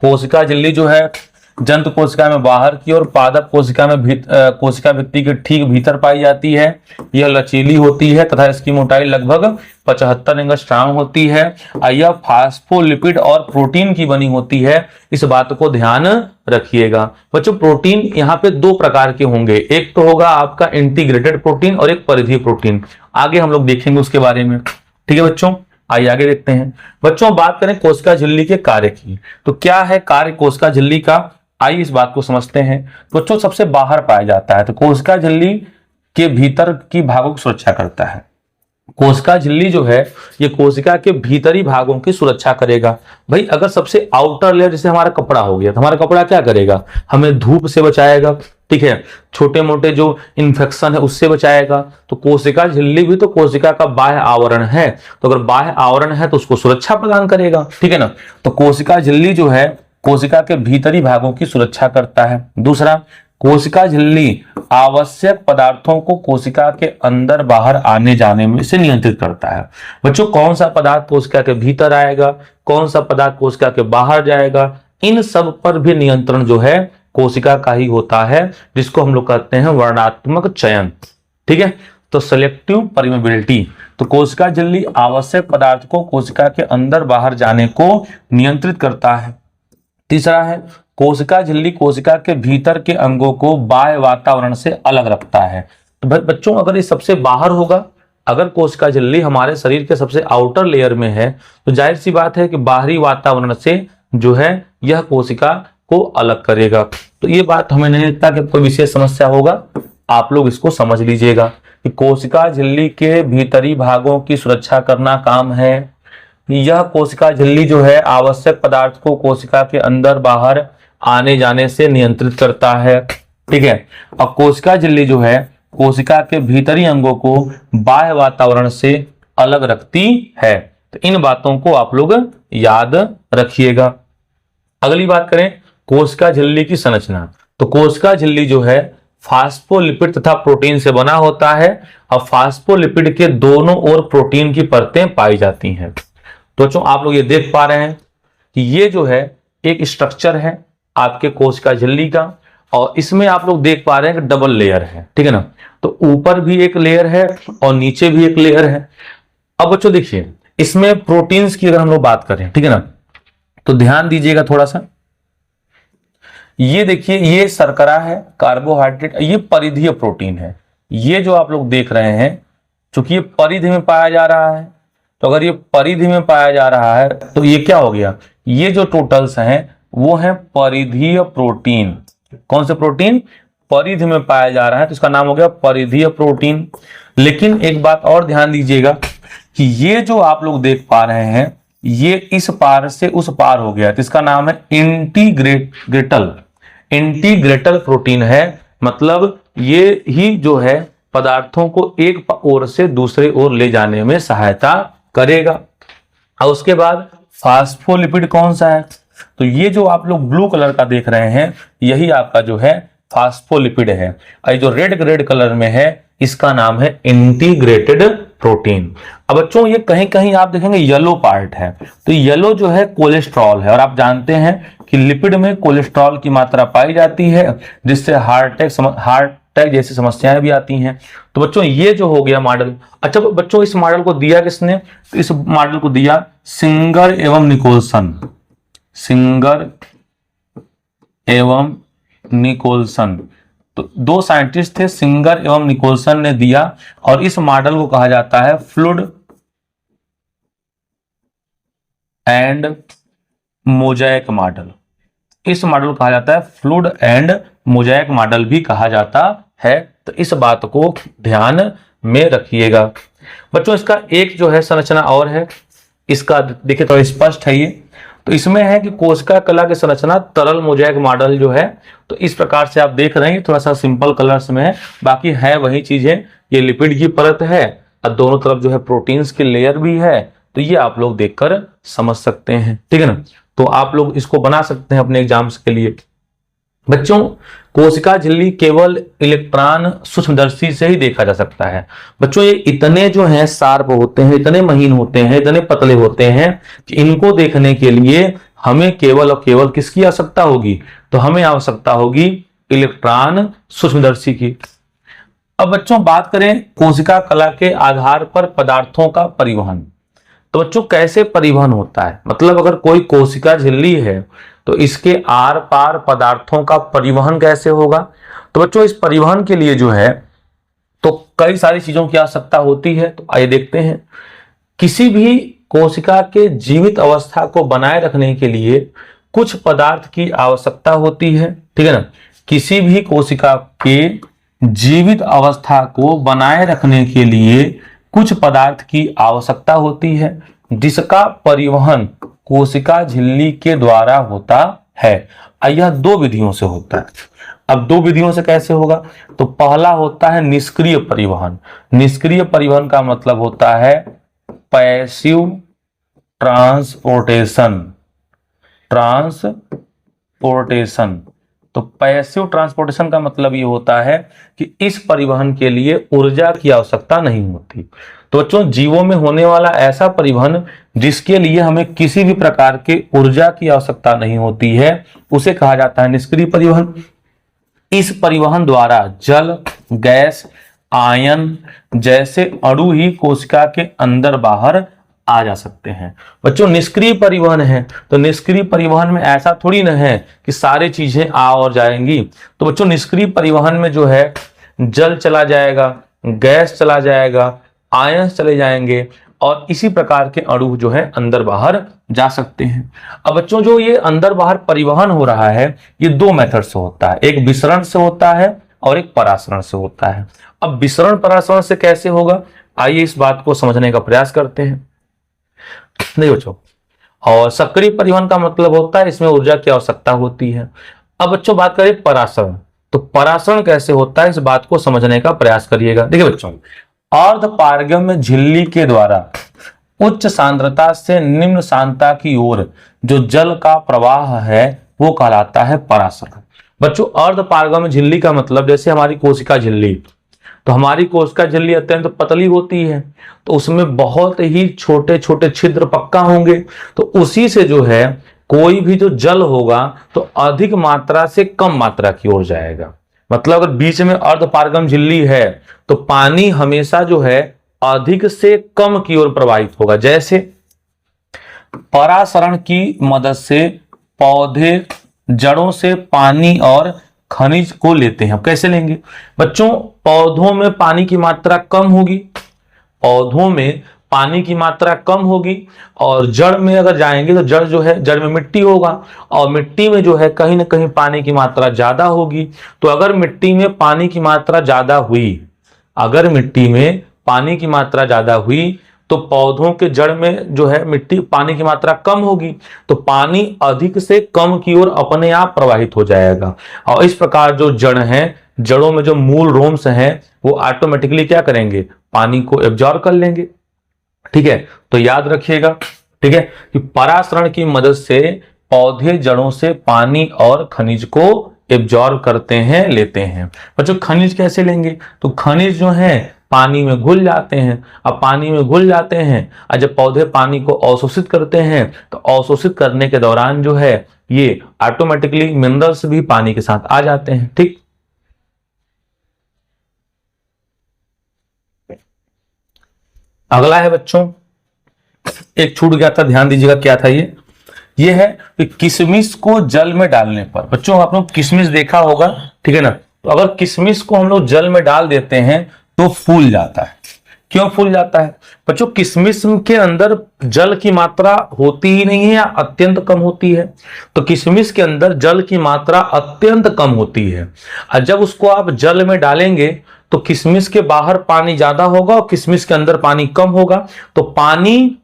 कोशिका झिल्ली जो है जंतु कोशिका में बाहर की और पादप कोशिका में कोशिका भित्ति के ठीक भीतर पाई जाती है। यह लचीली होती है तथा इसकी मोटाई लगभग 75 एंगस्ट्राम होती है। यह फास्फोलिपिड और प्रोटीन की बनी होती है। इस बात को ध्यान रखिएगा। बच्चों प्रोटीन यहाँ पे 2 प्रकार के होंगे, एक तो होगा आपका इंटीग्रेटेड प्रोटीन और एक परिधीय प्रोटीन। आगे हम लोग देखेंगे उसके बारे में। ठीक है बच्चों, आइए आगे देखते हैं। बच्चों बात करें कोशिका झिल्ली के कार्य की, तो क्या है कार्य कोशिका झिल्ली का, आइए इस बात को समझते हैं। बच्चों सबसे बाहर पाया जाता है, तो कोशिका झिल्ली के भीतर की भागों की सुरक्षा करता है। कोशिका झिल्ली जो है ये कोशिका के भीतरी भागों की सुरक्षा करेगा। भाई अगर सबसे आउटर लेयर जैसे हमारा कपड़ा हो गया, तो हमारा कपड़ा क्या करेगा? हमें धूप से बचाएगा, ठीक है, छोटे मोटे जो इन्फेक्शन है उससे बचाएगा। तो कोशिका झिल्ली भी तो कोशिका का बाह्य आवरण है, तो अगर बाह्य आवरण है तो उसको सुरक्षा प्रदान करेगा, ठीक है ना। तो कोशिका झिल्ली जो है कोशिका के भीतरी भागों की सुरक्षा करता है। दूसरा, कोशिका झिल्ली आवश्यक पदार्थों को कोशिका के अंदर बाहर आने जाने में से नियंत्रित करता है। बच्चों कौन सा पदार्थ कोशिका के भीतर आएगा, कौन सा पदार्थ कोशिका के बाहर जाएगा, इन सब पर भी नियंत्रण जो है कोशिका का ही होता है, जिसको हम लोग कहते हैं वर्णात्मक चयन। ठीक है, तो सिलेक्टिव परमिबिलिटी। तो कोशिका झिल्ली आवश्यक पदार्थ को कोशिका के अंदर बाहर जाने को नियंत्रित करता है। तीसरा है कोशिका झिल्ली कोशिका के भीतर के अंगों को बाह्य वातावरण से अलग रखता है। तो बच्चों अगर ये सबसे बाहर होगा, अगर कोशिका झिल्ली हमारे शरीर के सबसे आउटर लेयर में है, तो जाहिर सी बात है कि बाहरी वातावरण से जो है यह कोशिका को अलग करेगा। तो ये बात हमें नहीं लगता कि कोई विशेष समस्या होगा, आप लोग इसको समझ लीजिएगा कि कोशिका झिल्ली के भीतरी भागों की सुरक्षा करना काम है। यह कोशिका झिल्ली जो है आवश्यक पदार्थ को कोशिका के अंदर बाहर आने जाने से नियंत्रित करता है। ठीक है, और कोशिका झिल्ली जो है कोशिका के भीतरी अंगों को बाह्य वातावरण से अलग रखती है। तो इन बातों को आप लोग याद रखिएगा। अगली बात करें कोशिका झिल्ली की संरचना, तो कोशिका झिल्ली जो है फास्फोलिपिड तथा प्रोटीन से बना होता है और फास्फोलिपिड के दोनों ओर प्रोटीन की परतें पाई जाती हैं। तो बच्चों आप लोग ये देख पा रहे हैं कि ये जो है एक स्ट्रक्चर है आपके कोशिका झिल्ली का, और इसमें आप लोग देख पा रहे हैं कि डबल लेयर है, ठीक है ना। तो ऊपर भी एक लेयर है और नीचे भी एक लेयर है। अब बच्चों देखिए इसमें प्रोटीन्स की अगर हम लोग बात करें, ठीक है ना, तो ध्यान दीजिएगा थोड़ा सा। ये देखिए ये शर्करा है, कार्बोहाइड्रेट, ये परिधीय प्रोटीन है। ये जो आप लोग देख रहे हैं चूंकि ये परिधि में पाया जा रहा है, तो अगर ये परिधि में पाया जा रहा है तो ये क्या हो गया, ये जो टोटल्स हैं वो है परिधीय प्रोटीन। कौन से प्रोटीन? परिधि में पाया जा रहा है, तो इसका नाम हो गया परिधीय प्रोटीन। लेकिन एक बात और ध्यान दीजिएगा कि ये जो आप लोग देख पा रहे हैं ये इस पार से उस पार हो गया, तो इसका नाम है इंटीग्रेटल प्रोटीन है। मतलब ये ही जो है पदार्थों को एक ओर से दूसरे ओर ले जाने में सहायता करेगा। और उसके बाद फास्फोलिपिड कौन सा है? तो ये जो आप लोग ब्लू कलर का देख रहे हैं यही आपका जो है फास्फोलिपिड है। और जो रेड कलर में है इसका नाम है इंटीग्रेटेड प्रोटीन। अब बच्चों ये कहीं कहीं आप देखेंगे येलो पार्ट है, तो येलो जो है कोलेस्ट्रॉल है, और आप जानते हैं कि लिपिड में कोलेस्ट्रॉल की मात्रा पाई जाती है, जिससे हार्ट अटैक जैसी समस्याएं भी आती हैं। तो बच्चों ये जो हो गया मॉडल। अच्छा बच्चों इस मॉडल को दिया किसने? तो इस मॉडल को दिया सिंगर एवं निकोलसन। सिंगर एवं निकोलसन, तो दो साइंटिस्ट थे, सिंगर एवं निकोलसन ने दिया, और इस मॉडल को कहा जाता है फ्लूइड एंड मोज़ेक मॉडल। इस मॉडल को कहा जाता है फ्लूइड एंड मोज़ेक मॉडल भी कहा जाता है। तो इस बात को ध्यान में रखिएगा बच्चों। इसका एक जो है संरचना और है, इसका देखिए थोड़ा स्पष्ट है ये। तो इसमें है कि कोशिका कला की संरचना तरल मोज़ेक मॉडल जो है, तो इस प्रकार से आप देख रहे हैं, थोड़ा सा सिंपल कलर्स में है, बाकी है वही चीजें। ये लिपिड की परत है और दोनों तरफ जो है प्रोटीन्स की लेयर भी है। तो ये आप लोग देखकर समझ सकते हैं, ठीक है ना। तो आप लोग इसको बना सकते हैं अपने एग्जाम्स के लिए। बच्चों कोशिका झिल्ली केवल इलेक्ट्रॉन सूक्ष्मदर्शी से ही देखा जा सकता है। बच्चों ये इतने जो हैं शार्प होते हैं, इतने महीन होते हैं, इतने पतले होते हैं कि इनको देखने के लिए हमें केवल और केवल किसकी आवश्यकता होगी? तो हमें आवश्यकता होगी इलेक्ट्रॉन सूक्ष्मदर्शी की। अब बच्चों बात करें कोशिका कला के आधार पर पदार्थों का परिवहन। तो बच्चों कैसे परिवहन होता है? मतलब अगर कोई कोशिका झिल्ली है तो इसके आर पार पदार्थों का परिवहन कैसे होगा? तो बच्चों इस परिवहन के लिए जो है तो कई सारी चीजों की आवश्यकता होती है। तो आइए देखते हैं। किसी भी कोशिका के जीवित अवस्था को बनाए रखने के लिए कुछ पदार्थ की आवश्यकता होती है, ठीक है ना। किसी भी कोशिका के जीवित अवस्था को बनाए रखने के लिए कुछ पदार्थ की आवश्यकता होती है, जिसका परिवहन कोशिका झिल्ली के द्वारा होता है। यह दो विधियों से होता है। अब दो विधियों से कैसे होगा? तो पहला होता है निष्क्रिय परिवहन। निष्क्रिय परिवहन का मतलब होता है पैसिव ट्रांसपोर्टेशन। तो पैसिव ट्रांसपोर्टेशन का मतलब ये होता है कि इस परिवहन के लिए ऊर्जा की आवश्यकता नहीं होती। तो बच्चों जीवों में होने वाला ऐसा परिवहन जिसके लिए हमें किसी भी प्रकार के ऊर्जा की आवश्यकता नहीं होती है, उसे कहा जाता है निष्क्रिय परिवहन। इस परिवहन द्वारा जल, गैस, आयन जैसे अणु ही कोशिका के अंदर बाहर आ जा सकते हैं। बच्चों निष्क्रिय परिवहन है, तो निष्क्रिय परिवहन में ऐसा थोड़ी ना है कि सारी चीजें आ और जाएंगी। तो बच्चों निष्क्रिय परिवहन में जो है जल चला जाएगा, गैस चला जाएगा, आयन चले जाएंगे, और इसी प्रकार के अणु जो है अंदर बाहर जा सकते हैं। अब बच्चों जो ये अंदर बाहर परिवहन हो रहा है ये दो मेथड से होता है, एक विसरण से होता है और एक परासरण से होता है। अब विसरण परासरण से कैसे होगा, आइए इस बात को समझने का प्रयास करते हैं। नहीं बच्चों, और सक्रिय परिवहन का मतलब होता है इसमें ऊर्जा की आवश्यकता होती है। अब बच्चों बात करें परासरण, तो परासरण कैसे होता है इस बात को समझने का प्रयास करिएगा। देखिए बच्चों, अर्ध पारगम्य झिल्ली के द्वारा उच्च सांद्रता से निम्न सांद्रता की ओर जो जल का प्रवाह है वो कहलाता है परासरण। बच्चों अर्ध पारगम्य झिल्ली का मतलब जैसे हमारी कोशिका झिल्ली, तो हमारी कोशिका झिल्ली अत्यंत पतली होती है, तो उसमें बहुत ही छोटे छोटे छिद्र पक्का होंगे, तो उसी से जो है कोई भी जो जल होगा तो अधिक मात्रा से कम मात्रा की ओर जाएगा। मतलब अगर बीच में अर्ध पारगम्य झिल्ली है तो पानी हमेशा जो है अधिक से कम की ओर प्रवाहित होगा। जैसे परासरण की मदद से पौधे जड़ों से पानी और खनिज को लेते हैं। अब कैसे लेंगे बच्चों? पौधों में पानी की मात्रा कम होगी, पौधों में पानी की मात्रा कम होगी, और जड़ में अगर जाएंगे तो जड़ जो है, जड़ में मिट्टी होगा, और मिट्टी में जो है कहीं ना कहीं पानी की मात्रा ज्यादा होगी। तो अगर मिट्टी में पानी की मात्रा ज्यादा हुई, अगर मिट्टी में पानी की मात्रा ज्यादा हुई तो पौधों के जड़ में जो है मिट्टी पानी की मात्रा कम होगी, तो पानी अधिक से कम की ओर अपने आप प्रवाहित हो जाएगा। और इस प्रकार जो जड़ हैं, जड़ों में जो मूल रोम्स हैं वो ऑटोमेटिकली क्या करेंगे? पानी को एब्जॉर्ब कर लेंगे। ठीक है, तो याद रखिएगा, ठीक है, कि परासरण की मदद से पौधे जड़ों से पानी और खनिज को एब्जॉर्ब करते हैं, लेते हैं। बच्चों खनिज कैसे लेंगे? तो खनिज जो है पानी में घुल जाते हैं। अब पानी में घुल जाते हैं और जब पौधे पानी को अवशोषित करते हैं तो अवशोषित करने के दौरान जो है ये ऑटोमेटिकली मिनरल्स भी पानी के साथ आ जाते हैं। ठीक, अगला है बच्चों, एक छूट गया था, ध्यान दीजिएगा क्या था ये है कि किशमिश को जल में डालने पर। बच्चों आप लोग किशमिश देखा होगा, ठीक है ना? तो अगर किशमिश को हम लोग जल में डाल देते हैं तो फूल जाता है। क्यों फूल जाता है? बच्चों किशमिश के अंदर जल की मात्रा होती ही नहीं है या अत्यंत कम होती है। तो किशमिश के अंदर जल की मात्रा अत्यंत कम होती है और जब उसको आप जल में डालेंगे तो किशमिश के बाहर पानी ज्यादा होगा और किशमिश के अंदर पानी कम होगा। तो पानी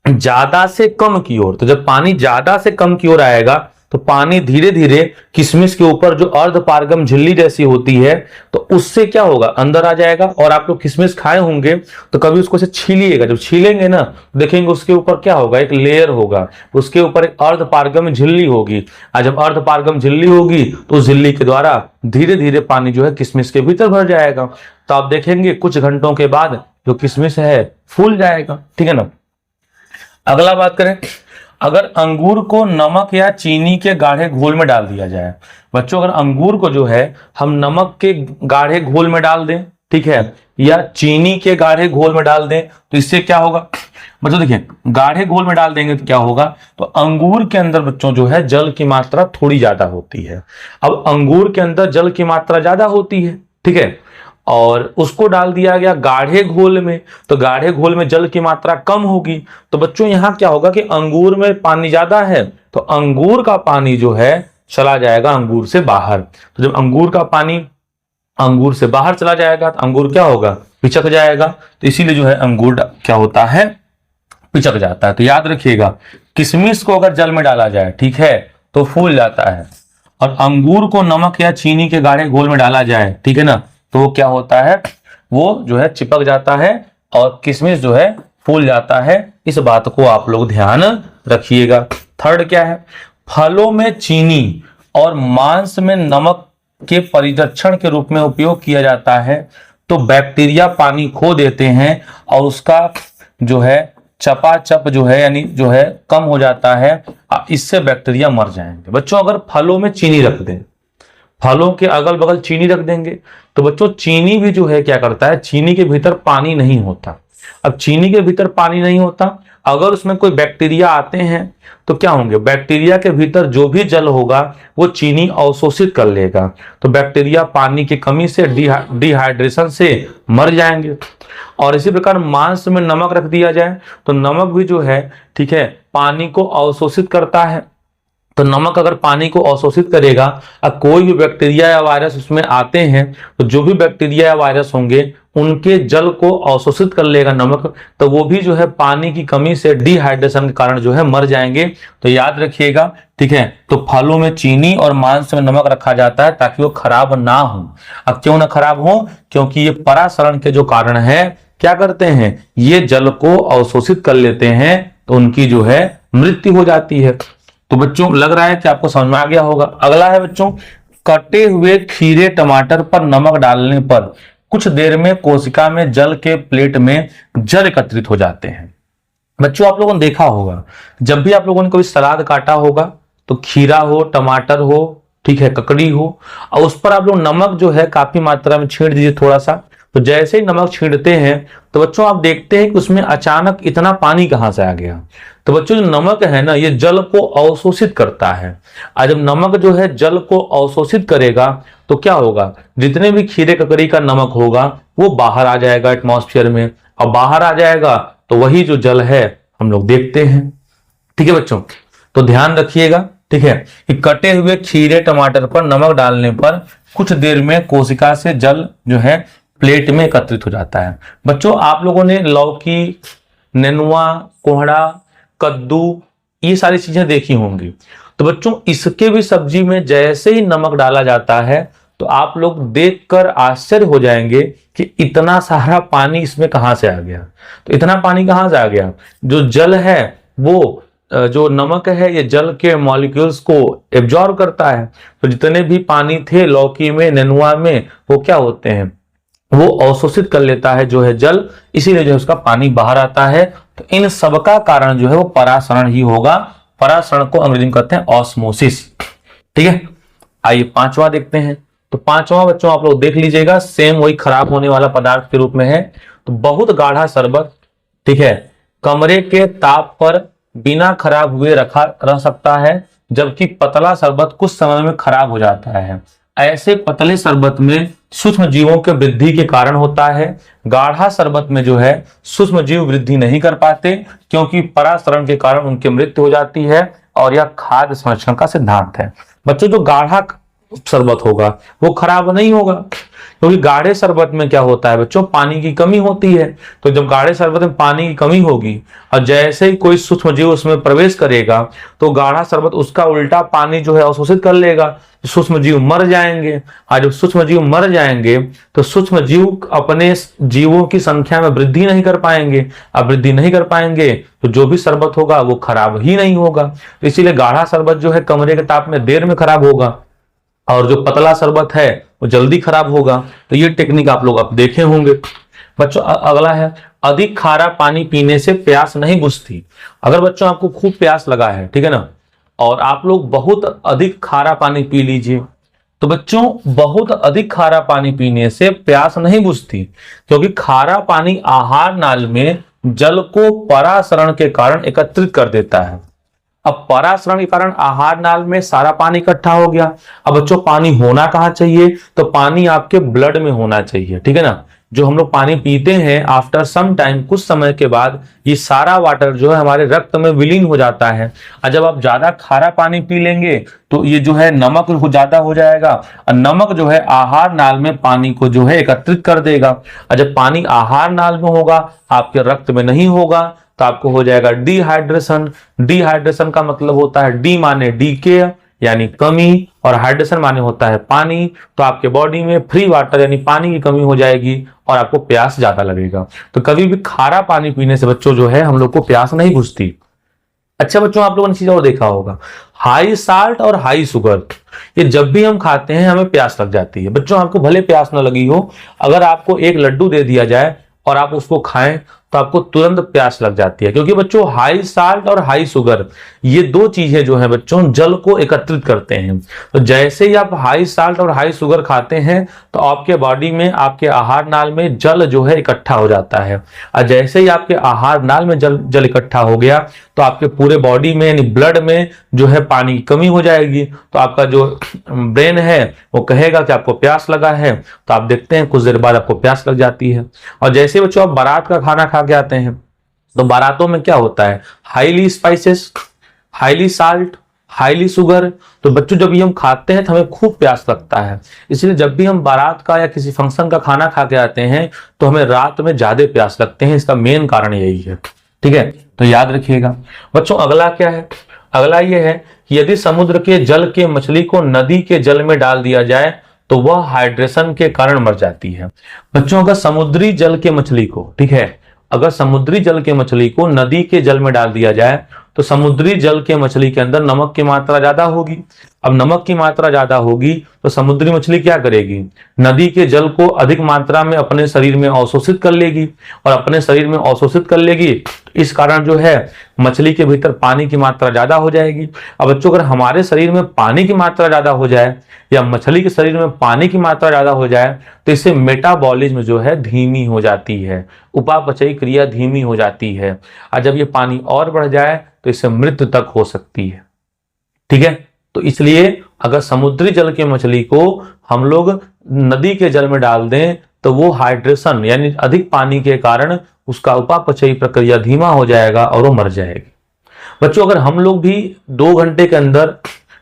ज्यादा से कम की ओर, तो जब पानी ज्यादा से कम की ओर आएगा तो पानी धीरे धीरे किशमिश के ऊपर जो अर्धपारगम झिल्ली जैसी होती है तो उससे क्या होगा, अंदर आ जाएगा। और आप लोग किशमिश खाए होंगे तो कभी उसको से छीलिएगा, जब छीलेंगे ना देखेंगे उसके ऊपर क्या होगा, एक लेयर होगा, उसके ऊपर एक अर्धपारगम झिल्ली होगी। और जब अर्धपारगम झिल्ली होगी तो उस झिल्ली के द्वारा धीरे धीरे पानी जो है किशमिश के भीतर भर जाएगा। तो आप देखेंगे कुछ घंटों के बाद जो किशमिश है फूल जाएगा। ठीक है ना? अगला बात करें, अगर अंगूर को नमक या चीनी के गाढ़े घोल में डाल दिया जाए। बच्चों अगर अंगूर को जो है हम नमक के गाढ़े घोल में डाल दें, ठीक है, या चीनी के गाढ़े घोल में डाल दें तो इससे क्या होगा? बच्चों देखिए गाढ़े घोल में डाल देंगे तो क्या होगा, तो अंगूर के अंदर बच्चों जो है जल की मात्रा थोड़ी ज्यादा होती है। अब अंगूर के अंदर जल की मात्रा ज्यादा होती है, ठीक है, और उसको डाल दिया गया गाढ़े घोल में, तो गाढ़े घोल में जल की मात्रा कम होगी। तो बच्चों यहां क्या होगा कि अंगूर में पानी ज्यादा है तो अंगूर का पानी जो है चला जाएगा अंगूर से बाहर। तो जब अंगूर का पानी अंगूर से बाहर चला जाएगा तो अंगूर क्या होगा, पिचक जाएगा। तो इसीलिए जो है अंगूर क्या होता है, पिचक जाता है। तो याद रखिएगा किशमिश को अगर जल में डाला जाए, ठीक है, तो फूल जाता है, और अंगूर को नमक या चीनी के गाढ़े घोल में डाला जाए, ठीक है ना, तो वो क्या होता है, वो जो है चिपक जाता है और किशमिश जो है फूल जाता है। इस बात को आप लोग ध्यान रखिएगा। थर्ड क्या है, फलों में चीनी और मांस में नमक के परिरक्षण के रूप में उपयोग किया जाता है। तो बैक्टीरिया पानी खो देते हैं और उसका जो है चपाचप जो है यानी जो है कम हो जाता है, इससे बैक्टीरिया मर जाएंगे। बच्चों अगर फलों में चीनी रख दें, फलों के अगल बगल चीनी रख देंगे तो बच्चों चीनी भी जो है क्या करता है, चीनी के भीतर पानी नहीं होता। अब चीनी के भीतर पानी नहीं होता, अगर उसमें कोई बैक्टीरिया आते हैं तो क्या होंगे, बैक्टीरिया के भीतर जो भी जल होगा वो चीनी अवशोषित कर लेगा। तो बैक्टीरिया पानी की कमी से डिहाइड्रेशन से मर जाएंगे। और इसी प्रकार मांस में नमक रख दिया जाए तो नमक भी जो है, ठीक है, पानी को अवशोषित करता है। तो नमक अगर पानी को अवशोषित करेगा और कोई भी बैक्टीरिया या वायरस उसमें आते हैं तो जो भी बैक्टीरिया या वायरस होंगे उनके जल को अवशोषित कर लेगा नमक, तो वो भी जो है पानी की कमी से डिहाइड्रेशन के कारण जो है मर जाएंगे। तो याद रखिएगा, ठीक है। तो फलों में चीनी और मांस में नमक रखा जाता है ताकि वो खराब ना हो। अब क्यों ना खराब हो, क्योंकि ये परासरण के जो कारण है क्या करते हैं, ये जल को अवशोषित कर लेते हैं, तो उनकी जो है मृत्यु हो जाती है। तो बच्चों लग रहा है कि आपको समझ में आ गया होगा। अगला है बच्चों, कटे हुए खीरे टमाटर पर नमक डालने पर कुछ देर में कोशिका में जल के प्लेट में जल एकत्रित हो जाते हैं। बच्चों आप लोगों ने देखा होगा, जब भी आप लोगों ने कभी सलाद काटा होगा तो खीरा हो, टमाटर हो, ठीक है, ककड़ी हो, और उस पर आप लोग नमक जो है काफी मात्रा में छींट दीजिए थोड़ा सा। तो जैसे ही नमक छींटते हैं तो बच्चों आप देखते हैं कि उसमें अचानक इतना पानी कहां से आ गया। तो बच्चों जो नमक है ना, ये जल को अवशोषित करता है, और जब नमक जो है जल को अवशोषित करेगा तो क्या होगा, जितने भी खीरे ककड़ी का नमक होगा वो बाहर आ जाएगा एटमॉस्फेयर में, और बाहर आ जाएगा तो वही जो जल है हम लोग देखते हैं। ठीक है बच्चों, तो ध्यान रखिएगा, ठीक है, कि कटे हुए खीरे टमाटर पर नमक डालने पर कुछ देर में कोशिका से जल जो है प्लेट में एकत्रित हो जाता है। बच्चों आप लोगों ने लौकी, नेनुआ, कोहड़ा, कद्दू, ये सारी चीजें देखी होंगी। तो बच्चों इसके भी सब्जी में जैसे ही नमक डाला जाता है तो आप लोग देखकर आश्चर्य हो जाएंगे कि इतना सारा पानी इसमें कहां से आ गया। तो इतना पानी कहां से आ गया, जो जल है वो जो नमक है ये जल के मॉलिक्यूल्स को एब्जॉर्ब करता है। तो जितने भी पानी थे लौकी में, नेनुआ में, वो क्या होते हैं, वो अवशोषित कर लेता है जो है जल, इसीलिए जो है उसका पानी बाहर आता है। तो इन सबका कारण जो है वो परासरण ही होगा। परासरण को अंग्रेजी में कहते हैं ऑस्मोसिस। ठीक है, आइए पांचवा देखते हैं। तो पांचवा बच्चों आप लोग देख लीजिएगा, सेम वही खराब होने वाला पदार्थ के रूप में है। तो बहुत गाढ़ा शरबत, ठीक है, कमरे के ताप पर बिना खराब हुए रह सकता है, जबकि पतला शरबत कुछ समय में खराब हो जाता है। ऐसे पतले शरबत में सूक्ष्म जीवों के वृद्धि के कारण होता है। गाढ़ा शरबत में जो है सूक्ष्म जीव वृद्धि नहीं कर पाते, क्योंकि परासरण के कारण उनकी मृत्यु हो जाती है, और यह खाद्य संरक्षण का सिद्धांत है। बच्चों जो गाढ़ा शरबत होगा वो खराब नहीं होगा, क्योंकि गाढ़े शरबत में क्या होता है बच्चों, पानी की कमी होती है। तो जब गाढ़े शरबत में पानी की कमी होगी और जैसे ही कोई सूक्ष्म जीव उसमें प्रवेश करेगा तो गाढ़ा शरबत उसका उल्टा पानी जो है अवशोषित कर लेगा, सूक्ष्म जीव मर जाएंगे। और जब सूक्ष्म जीव मर जाएंगे तो सूक्ष्म जीव अपने जीवों की संख्या में वृद्धि नहीं कर पाएंगे। अब वृद्धि नहीं कर पाएंगे तो जो भी शरबत होगा वो खराब ही नहीं होगा। इसीलिए गाढ़ा शरबत जो है कमरे के ताप में देर में खराब होगा, और जो पतला शरबत है वो जल्दी खराब होगा। तो ये टेक्निक आप लोग अब देखे होंगे। बच्चों अगला है, अधिक खारा पानी पीने से प्यास नहीं बुझती। अगर बच्चों आपको खूब प्यास लगा है, ठीक है ना, और आप लोग बहुत अधिक खारा पानी पी लीजिए, तो बच्चों बहुत अधिक खारा पानी पीने से प्यास नहीं बुझती, क्योंकि खारा पानी आहार नाल में जल को परासरण के कारण एकत्रित कर देता है। अब परासरण के कारण आहार नाल में सारा पानी इकट्ठा हो गया। अब बच्चों पानी होना कहाँ चाहिए, तो पानी आपके ब्लड में होना चाहिए, ठीक है ना। जो हम लोग पानी पीते हैं आफ्टर सम टाइम, कुछ समय के बाद ये सारा वाटर जो है हमारे रक्त में विलीन हो जाता है। और जब आप ज्यादा खारा पानी पी लेंगे तो ये जो है नमक ज्यादा हो जाएगा, और नमक जो है आहार नाल में पानी को जो है एकत्रित कर देगा। और जब पानी आहार नाल में होगा, आपके रक्त में नहीं होगा, तो आपको हो जाएगा डिहाइड्रेशन। डिहाइड्रेशन का मतलब होता है डी माने डीके यानी कमी, और हाइड्रेशन माने होता है पानी। तो आपके बॉडी में फ्री वाटर यानी पानी की कमी हो जाएगी और आपको प्यास ज्यादा लगेगा। तो कभी भी खारा पानी पीने से बच्चों जो है हम लोग को प्यास नहीं बुझती। अच्छा बच्चों आप लोगों ने चीज और देखा होगा, हाई साल्ट और हाई शुगर, ये जब भी हम खाते हैं हमें प्यास लग जाती है। बच्चों आपको भले प्यास ना लगी हो, अगर आपको एक लड्डू दे दिया जाए और आप उसको खाएं तो आपको तुरंत प्यास लग जाती है, क्योंकि बच्चों हाई साल्ट और हाई शुगर ये दो चीजें जो है बच्चों जल को एकत्रित करते हैं। तो जैसे ही आप हाई साल्ट और हाई शुगर खाते हैं तो आपके बॉडी में, आपके आहार नाल में जल जो है इकट्ठा हो जाता है। और जैसे ही आपके आहार नाल में जल इकट्ठा हो गया तो आपके पूरे बॉडी में यानी ब्लड में जो है पानी की कमी हो जाएगी। तो आपका जो ब्रेन है वो कहेगा कि आपको प्यास लगा है, तो आप देखते हैं कुछ देर बाद आपको प्यास लग जाती है। और जैसे बच्चों आप बारात का खाना खा के आते हैं तो बारातों में क्या होता है, highly spices, highly salt, highly sugar. तो बच्चों जब ये हम खाते हैं तो हमें खूब प्यास लगता है, इसलिए जब भी हम बारात का या किसी फंक्शन का खाना खा के आते हैं तो हमें रात में ज्यादा प्यास लगते हैं। इसका मेन कारण यही है, ठीक है, तो याद रखिएगा। बच्चों अगला क्या है, अगला ये है कि यदि समुद्र के जल के मछली को नदी के जल में डाल दिया जाए तो वह हाइड्रेशन के कारण मर जाती है। बच्चों अगर समुद्री जल के मछली को, ठीक है, अगर समुद्री जल के मछली को नदी के जल में डाल दिया जाए तो समुद्री जल के मछली के अंदर नमक की मात्रा ज्यादा होगी। अब नमक की मात्रा ज्यादा होगी तो समुद्री मछली क्या करेगी, नदी के जल को अधिक मात्रा में अपने शरीर में अवशोषित कर लेगी, और अपने शरीर में अवशोषित कर लेगी इस कारण जो है मछली के भीतर पानी की मात्रा ज्यादा हो जाएगी। अब बच्चों अगर हमारे शरीर में पानी की मात्रा ज्यादा हो जाए या मछली के शरीर में पानी की मात्रा ज्यादा हो जाए तो इससे मेटाबॉलिज्म जो है धीमी हो जाती है, उपापचयी क्रिया धीमी हो जाती है, और जब ये पानी और बढ़ जाए तो इससे मृत्यु तक हो सकती है, ठीक है। तो इसलिए अगर समुद्री जल के मछली को हम लोग नदी के जल में डाल दें तो वो हाइड्रेशन यानी अधिक पानी के कारण उसका उपापचयी प्रक्रिया धीमा हो जाएगा और वो मर जाएगी। बच्चों अगर हम लोग भी 2 घंटे के अंदर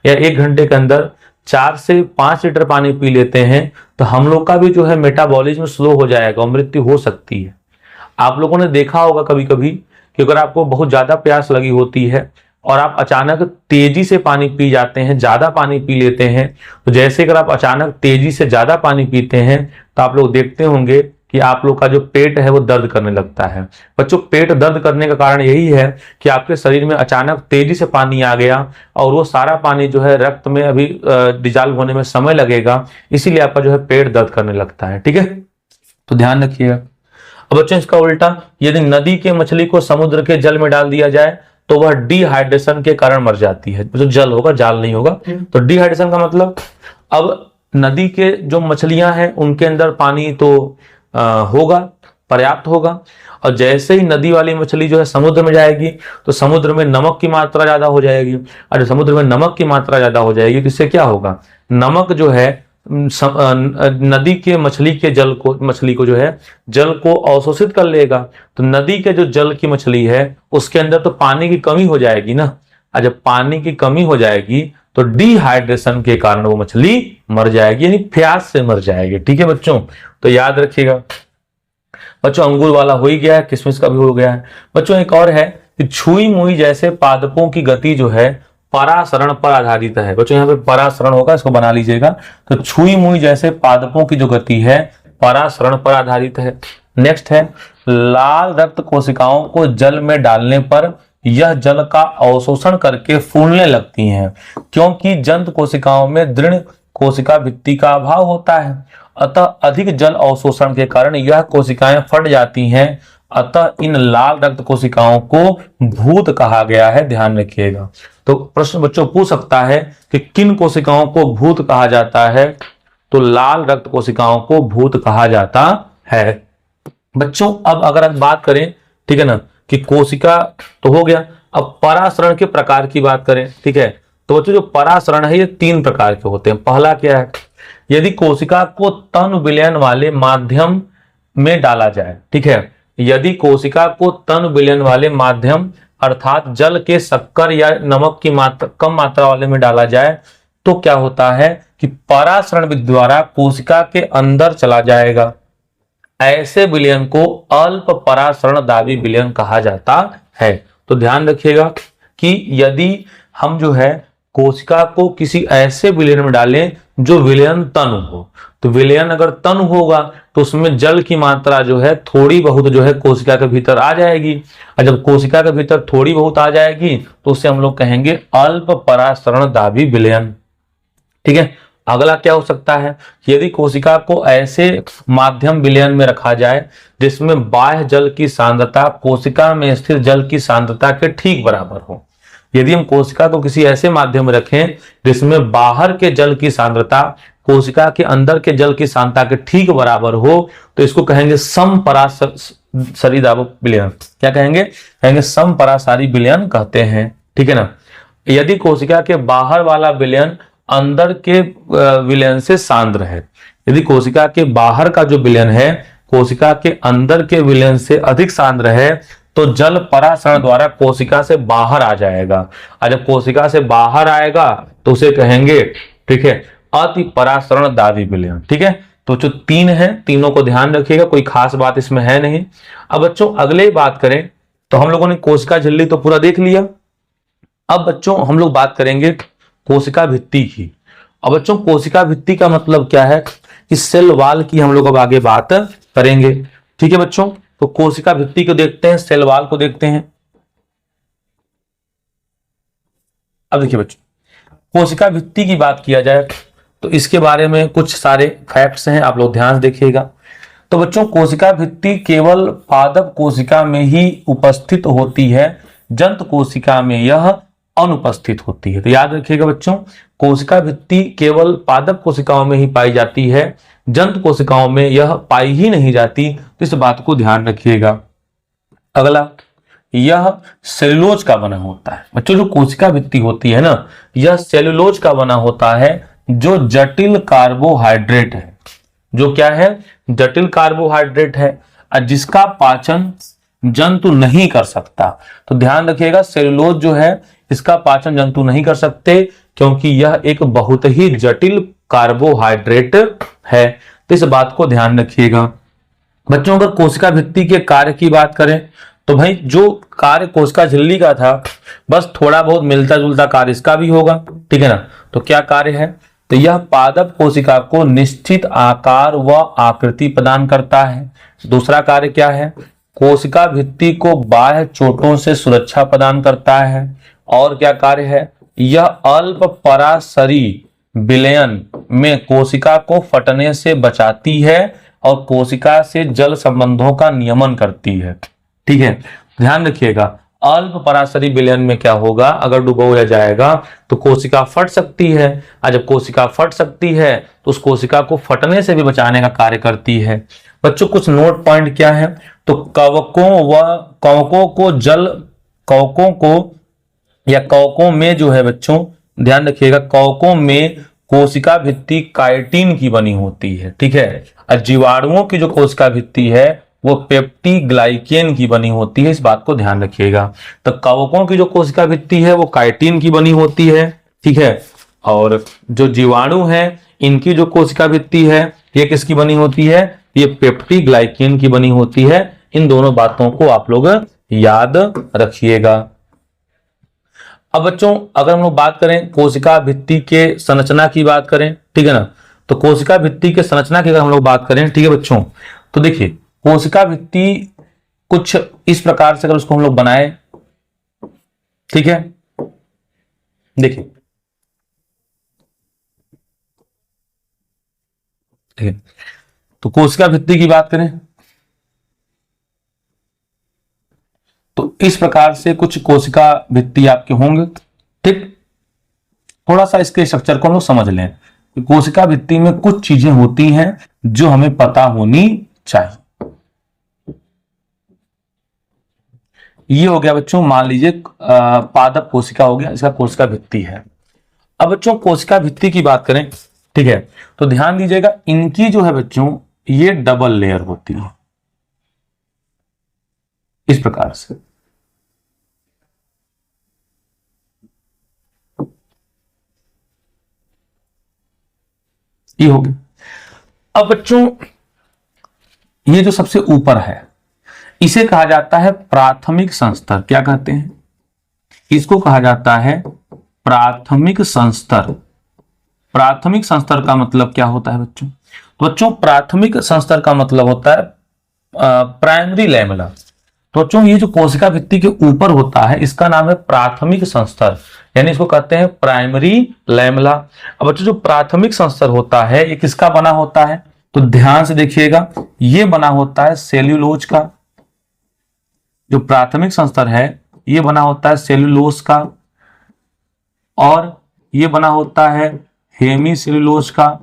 या 1 घंटे के अंदर 4 से 5 लीटर पानी पी लेते हैं तो हम लोग का भी जो है मेटाबॉलिज्म स्लो हो जाएगा और मृत्यु हो सकती है। आप लोगों ने देखा होगा कभी कभी कि अगर आपको बहुत ज्यादा प्यास लगी होती है और आप अचानक तेजी से पानी पी जाते हैं, ज्यादा पानी पी लेते हैं, तो जैसे अगर आप अचानक तेजी से ज्यादा पानी पीते हैं तो आप लोग देखते होंगे कि आप लोग का जो पेट है वो दर्द करने लगता है। बच्चों पेट दर्द करने का कारण यही है कि आपके शरीर में अचानक तेजी से पानी आ गया और वो सारा पानी जो है रक्त में अभी डिजॉल्व होने में समय लगेगा, इसीलिए आपका जो है पेट दर्द करने लगता है। ठीक है, तो ध्यान रखिएगा। अब बच्चों इसका उल्टा, यदि नदी के मछली को समुद्र के जल में डाल दिया जाए तो वह डिहाइड्रेशन के कारण मर जाती है। जो जल होगा, जाल नहीं होगा। तो डिहाइड्रेशन का मतलब, अब नदी के जो मछलियां हैं उनके अंदर पानी तो होगा, पर्याप्त होगा, और जैसे ही नदी वाली मछली जो है समुद्र में जाएगी तो समुद्र में नमक की मात्रा ज्यादा हो जाएगी, और जब समुद्र में नमक की मात्रा ज्यादा हो जाएगी तो इससे क्या होगा, नमक जो है नदी के मछली को जो है जल को अवशोषित कर लेगा। तो नदी के जो जल की मछली है उसके अंदर तो पानी की कमी हो जाएगी ना, और जब पानी की कमी हो जाएगी तो डिहाइड्रेशन के कारण वो मछली मर जाएगी, यानी प्यास से मर जाएगी। ठीक है बच्चों, तो याद रखिएगा। बच्चों अंगूर वाला हो ही गया है, किशमिश का भी हो गया है। बच्चों एक और है कि छुई मुई जैसे पादपों की गति जो है परासरण पर आधारित है। बच्चों यहाँ पे परासरण होगा, इसको बना लीजिएगा। तो छुई मुई जैसे पादपों की जो गति है परासरण पर आधारित है। नेक्स्ट है, लाल रक्त कोशिकाओं को जल में डालने पर यह जल का अवशोषण करके फूलने लगती हैं, क्योंकि जंतु कोशिकाओं में दृढ़ कोशिका भित्ति का अभाव होता है। अतः अधिक जल अवशोषण के कारण यह कोशिकाएं फट जाती हैं। अतः इन लाल रक्त कोशिकाओं को भूत कहा गया है, ध्यान रखिएगा। तो प्रश्न बच्चों पूछ सकता है कि किन कोशिकाओं को भूत कहा जाता है, तो लाल रक्त कोशिकाओं को भूत कहा जाता है। बच्चों अब अगर हम बात करें, ठीक है ना, कि कोशिका तो हो गया, अब परासरण के प्रकार की बात करें। ठीक है, तो बच्चों जो परासरण है ये 3 प्रकार के होते हैं। पहला क्या है, यदि कोशिका को तन विलयन वाले माध्यम में डाला जाए। ठीक है, यदि कोशिका को तन विलयन वाले माध्यम अर्थात जल के शक्कर या नमक की मात्रा कम मात्रा वाले में डाला जाए तो क्या होता है कि परासरण विधि द्वारा कोशिका के अंदर चला जाएगा। ऐसे विलयन को अल्प परासरण दाबी विलयन कहा जाता है। तो ध्यान रखिएगा कि यदि हम जो है कोशिका को किसी ऐसे विलयन में डालें जो विलयन तनु हो, तो विलयन अगर तनु होगा तो उसमें जल की मात्रा जो है थोड़ी बहुत जो है कोशिका के भीतर आ जाएगी, और जब कोशिका के भीतर थोड़ी बहुत आ जाएगी तो उसे हम लोग कहेंगे अल्प परासरण दाबी विलयन। ठीक है, अगला क्या हो सकता है, यदि कोशिका को ऐसे माध्यम विलयन में रखा जाए जिसमें बाह्य जल की सांद्रता कोशिका में स्थित जल की सांद्रता के ठीक बराबर हो। यदि हम कोशिका को किसी ऐसे माध्यम में रखें जिसमें बाहर के जल की सांद्रता कोशिका के अंदर के जल की सांद्रता के ठीक बराबर हो तो इसको कहेंगे समपरासारी विलयन। क्या कहेंगे, कहेंगे समपरासारी विलयन कहते हैं। ठीक है ना, यदि कोशिका के बाहर वाला विलयन अंदर के विलयन से सांद्र है, यदि कोशिका के बाहर का जो विलयन है कोशिका के अंदर के विलयन से अधिक सांद्र है तो जल परासरण द्वारा कोशिका से बाहर आ जाएगा, और जब कोशिका से बाहर आएगा तो उसे कहेंगे, ठीक है, अति परासरण दाबी विलयन। ठीक है, तो जो 3 है तीनों को ध्यान रखिएगा, कोई खास बात इसमें है नहीं। अब बच्चों अगले बात करें तो हम लोगों ने कोशिका झिल्ली तो पूरा देख लिया। अब बच्चों हम लोग बात करेंगे कोशिका भित्ति की। अब बच्चों कोशिका भित्ति का मतलब क्या है कि सेल वाल की हम लोग अब आगे बात करेंगे। ठीक है बच्चों, तो कोशिका भित्ति को देखते हैं, सेल वाल को देखते हैं। अब देखिए बच्चों, कोशिका भित्ति की बात किया जाए तो इसके बारे में कुछ सारे फैक्ट्स हैं, आप लोग ध्यान से देखिएगा। तो बच्चों कोशिका भित्ति केवल पादप कोशिका में ही उपस्थित होती है, जंतु कोशिका में यह अनुपस्थित होती है। तो याद रखिएगा बच्चों, कोशिका भित्ति केवल पादप कोशिकाओं में ही पाई जाती है, जंतु कोशिकाओं में यह पाई ही नहीं जाती। तो इस बात को ध्यान रखिएगा। अगला, यह सेलुलोज का बना होता है। बच्चों जो कोशिका भित्ति होती है ना, यह सेलुलोज का बना होता है जो जटिल कार्बोहाइड्रेट है। जो क्या है, जटिल कार्बोहाइड्रेट है, और जिसका पाचन जंतु नहीं कर सकता। तो ध्यान रखिएगा, सेलुलोज जो है इसका पाचन जंतु नहीं कर सकते क्योंकि यह एक बहुत ही जटिल कार्बोहाइड्रेट है। तो इस बात को ध्यान रखिएगा। बच्चों अगर कोशिका भित्ति के कार्य की बात करें तो भाई जो कार्य कोशिका झिल्ली का था बस थोड़ा बहुत मिलता जुलता कार्य इसका भी होगा। ठीक है ना, तो क्या कार्य है, तो यह पादप कोशिका को निश्चित आकार व आकृति प्रदान करता है। दूसरा कार्य क्या है, कोशिका भित्ति को बाह्य चोटों से सुरक्षा प्रदान करता है। और क्या कार्य है, यह अल्प पराशरी विलयन में कोशिका को फटने से बचाती है और कोशिका से जल संबंधों का नियमन करती है। ठीक है, ध्यान रखिएगा, अल्प पराशरी विलयन में क्या होगा, अगर डुबोया जाएगा तो कोशिका फट सकती है, और जब कोशिका फट सकती है तो उस कोशिका को फटने से भी बचाने का कार्य करती है। बच्चों कुछ नोट पॉइंट क्या है, तो कवकों को या कवकों में जो है बच्चों ध्यान रखिएगा, कवकों में कोशिका भित्ति काइटिन की बनी होती है। ठीक है, और जीवाणुओं की जो कोशिका भित्ति है वो पेप्टिग्लाइकेन की बनी होती है, इस बात को ध्यान रखिएगा। तो कवकों की जो कोशिका भित्ति है वो काइटिन की बनी होती है। ठीक है, और जो जीवाणु है इनकी जो कोशिका भित्ति है ये किसकी बनी होती है, ये पेप्टिग्लाइकेन की बनी होती है। इन दोनों बातों को आप लोग याद रखिएगा। अब बच्चों अगर हम लोग बात करें कोशिका भित्ति के संरचना की बात करें, ठीक है ना, तो कोशिका भित्ति के संरचना की अगर हम लोग बात करें, ठीक है बच्चों, तो देखिए कोशिका भित्ति कुछ इस प्रकार से अगर उसको हम लोग बनाए, ठीक है, देखिए ठीक है, तो कोशिका भित्ति की बात करें तो इस प्रकार से कुछ कोशिका भित्ति आपके होंगे। ठीक, थोड़ा सा इसके स्ट्रक्चर को हम लोग समझ लें। कोशिका भित्ति में कुछ चीजें होती हैं जो हमें पता होनी चाहिए। ये हो गया बच्चों, मान लीजिए पादप कोशिका हो गया, इसका कोशिका भित्ति है। अब बच्चों कोशिका भित्ति की बात करें, ठीक है, तो ध्यान दीजिएगा इनकी जो है बच्चों ये डबल लेयर होती है इस प्रकार से। ये हो गया। अब बच्चों ये जो सबसे ऊपर है इसे कहा जाता है प्राथमिक संस्तर। क्या कहते हैं, इसको कहा जाता है प्राथमिक संस्तर। प्राथमिक संस्तर का मतलब क्या होता है बच्चों, तो बच्चों प्राथमिक संस्तर का मतलब होता है प्राइमरी लैमेला। तो बच्चों ये जो कोशिका भित्ति के ऊपर होता है इसका नाम है प्राथमिक संस्तर, यानी इसको कहते हैं प्राइमरी लैमेला। अब बच्चों जो प्राथमिक संस्तर होता है ये किसका बना होता है, तो ध्यान से देखिएगा, ये बना होता है सेल्यूलोज का। जो प्राथमिक संस्तर है ये बना होता है सेल्यूलोज का, और ये बना होता है हेमी सेल्यूलोज का,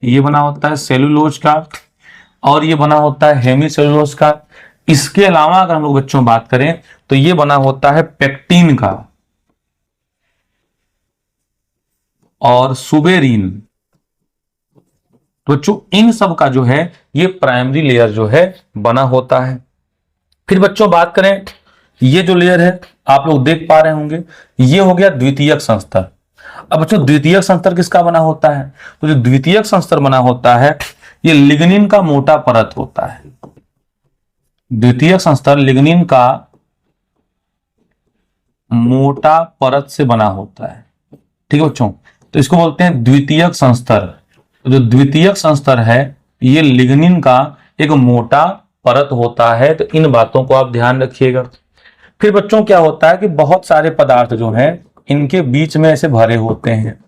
ये बना होता है सेल्यूलोज का, और ये बना होता है हेमी सेल्यूलोज का। इसके अलावा अगर हम लोग बच्चों बात करें तो ये बना होता है पेक्टिन का और सुबेरिन। तो बच्चों इन सब का जो है ये प्राइमरी लेयर जो है बना होता है। फिर बच्चों बात करें, ये जो लेयर है आप लोग देख पा रहे होंगे ये हो गया द्वितीयक संस्तर। अब बच्चों द्वितीयक संस्तर किसका बना होता है, तो जो द्वितीयक संस्तर बना होता है ये लिग्निन का मोटा परत होता है। द्वितीयक संस्तर लिग्निन का मोटा परत से बना होता है। ठीक है बच्चों, तो इसको बोलते हैं द्वितीयक संस्तर। तो जो द्वितीयक संस्तर है ये लिग्निन का एक मोटा परत होता है। तो इन बातों को आप ध्यान रखिएगा। फिर बच्चों क्या होता है कि बहुत सारे पदार्थ जो हैं इनके बीच में ऐसे भरे होते हैं,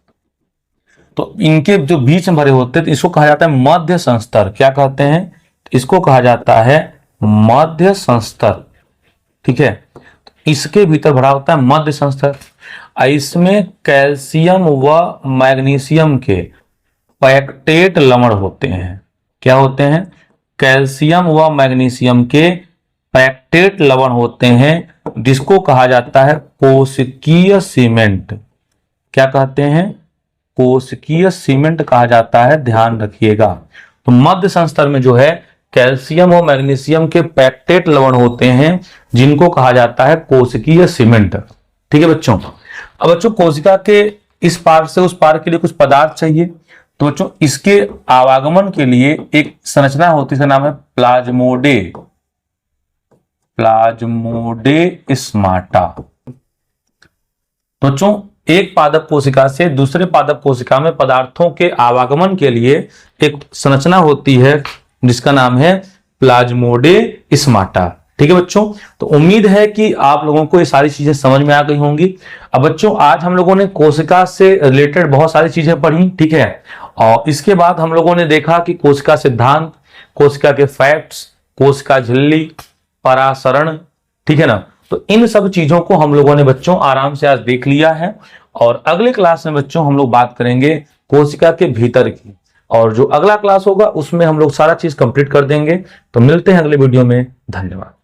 तो इनके जो बीच में भरे होते हैं तो इसको कहा जाता है मध्य संस्तर। क्या कहते हैं, इसको कहा जाता है मध्य संस्तर। ठीक है, इसके भीतर भरा होता है मध्य संस्तर। इसमें कैल्शियम व मैग्नीशियम के पैक्टेट लवण होते हैं। क्या होते हैं, कैल्शियम व मैग्नीशियम के पैक्टेट लवण होते हैं, जिसको कहा जाता है कोशिकीय सीमेंट। क्या कहते हैं, कोशिकीय सीमेंट कहा जाता है, ध्यान रखिएगा। तो मध्य संस्तर में जो है कैल्शियम और मैग्नीशियम के पैक्टेट लवण होते हैं जिनको कहा जाता है कोशिकीय सीमेंट। ठीक है बच्चों, अब बच्चों कोशिका के इस पार से उस पार के लिए कुछ पदार्थ चाहिए, तो बच्चों इसके आवागमन के लिए एक संरचना होती है, इसका नाम है प्लाज्मोडे। प्लाज्मोडे स्माटा। तो बच्चों एक पादप कोशिका से दूसरे पादप कोशिका में पदार्थों के आवागमन के लिए एक संरचना होती है जिसका नाम है प्लाज्मोडेस्माटा। ठीक है बच्चों, तो उम्मीद है कि आप लोगों को ये सारी चीजें समझ में आ गई होंगी। अब बच्चों आज हम लोगों ने कोशिका से रिलेटेड बहुत सारी चीजें पढ़ी, ठीक है, और इसके बाद हम लोगों ने देखा कि कोशिका सिद्धांत, कोशिका के फैक्ट्स, कोशिका झिल्ली, परासरण, ठीक है ना। तो इन सब चीजों को हम लोगों ने बच्चों आराम से आज देख लिया है, और अगले क्लास में बच्चों हम लोग बात करेंगे कोशिका के भीतर की, और जो अगला क्लास होगा उसमें हम लोग सारा चीज कंप्लीट कर देंगे। तो मिलते हैं अगले वीडियो में, धन्यवाद।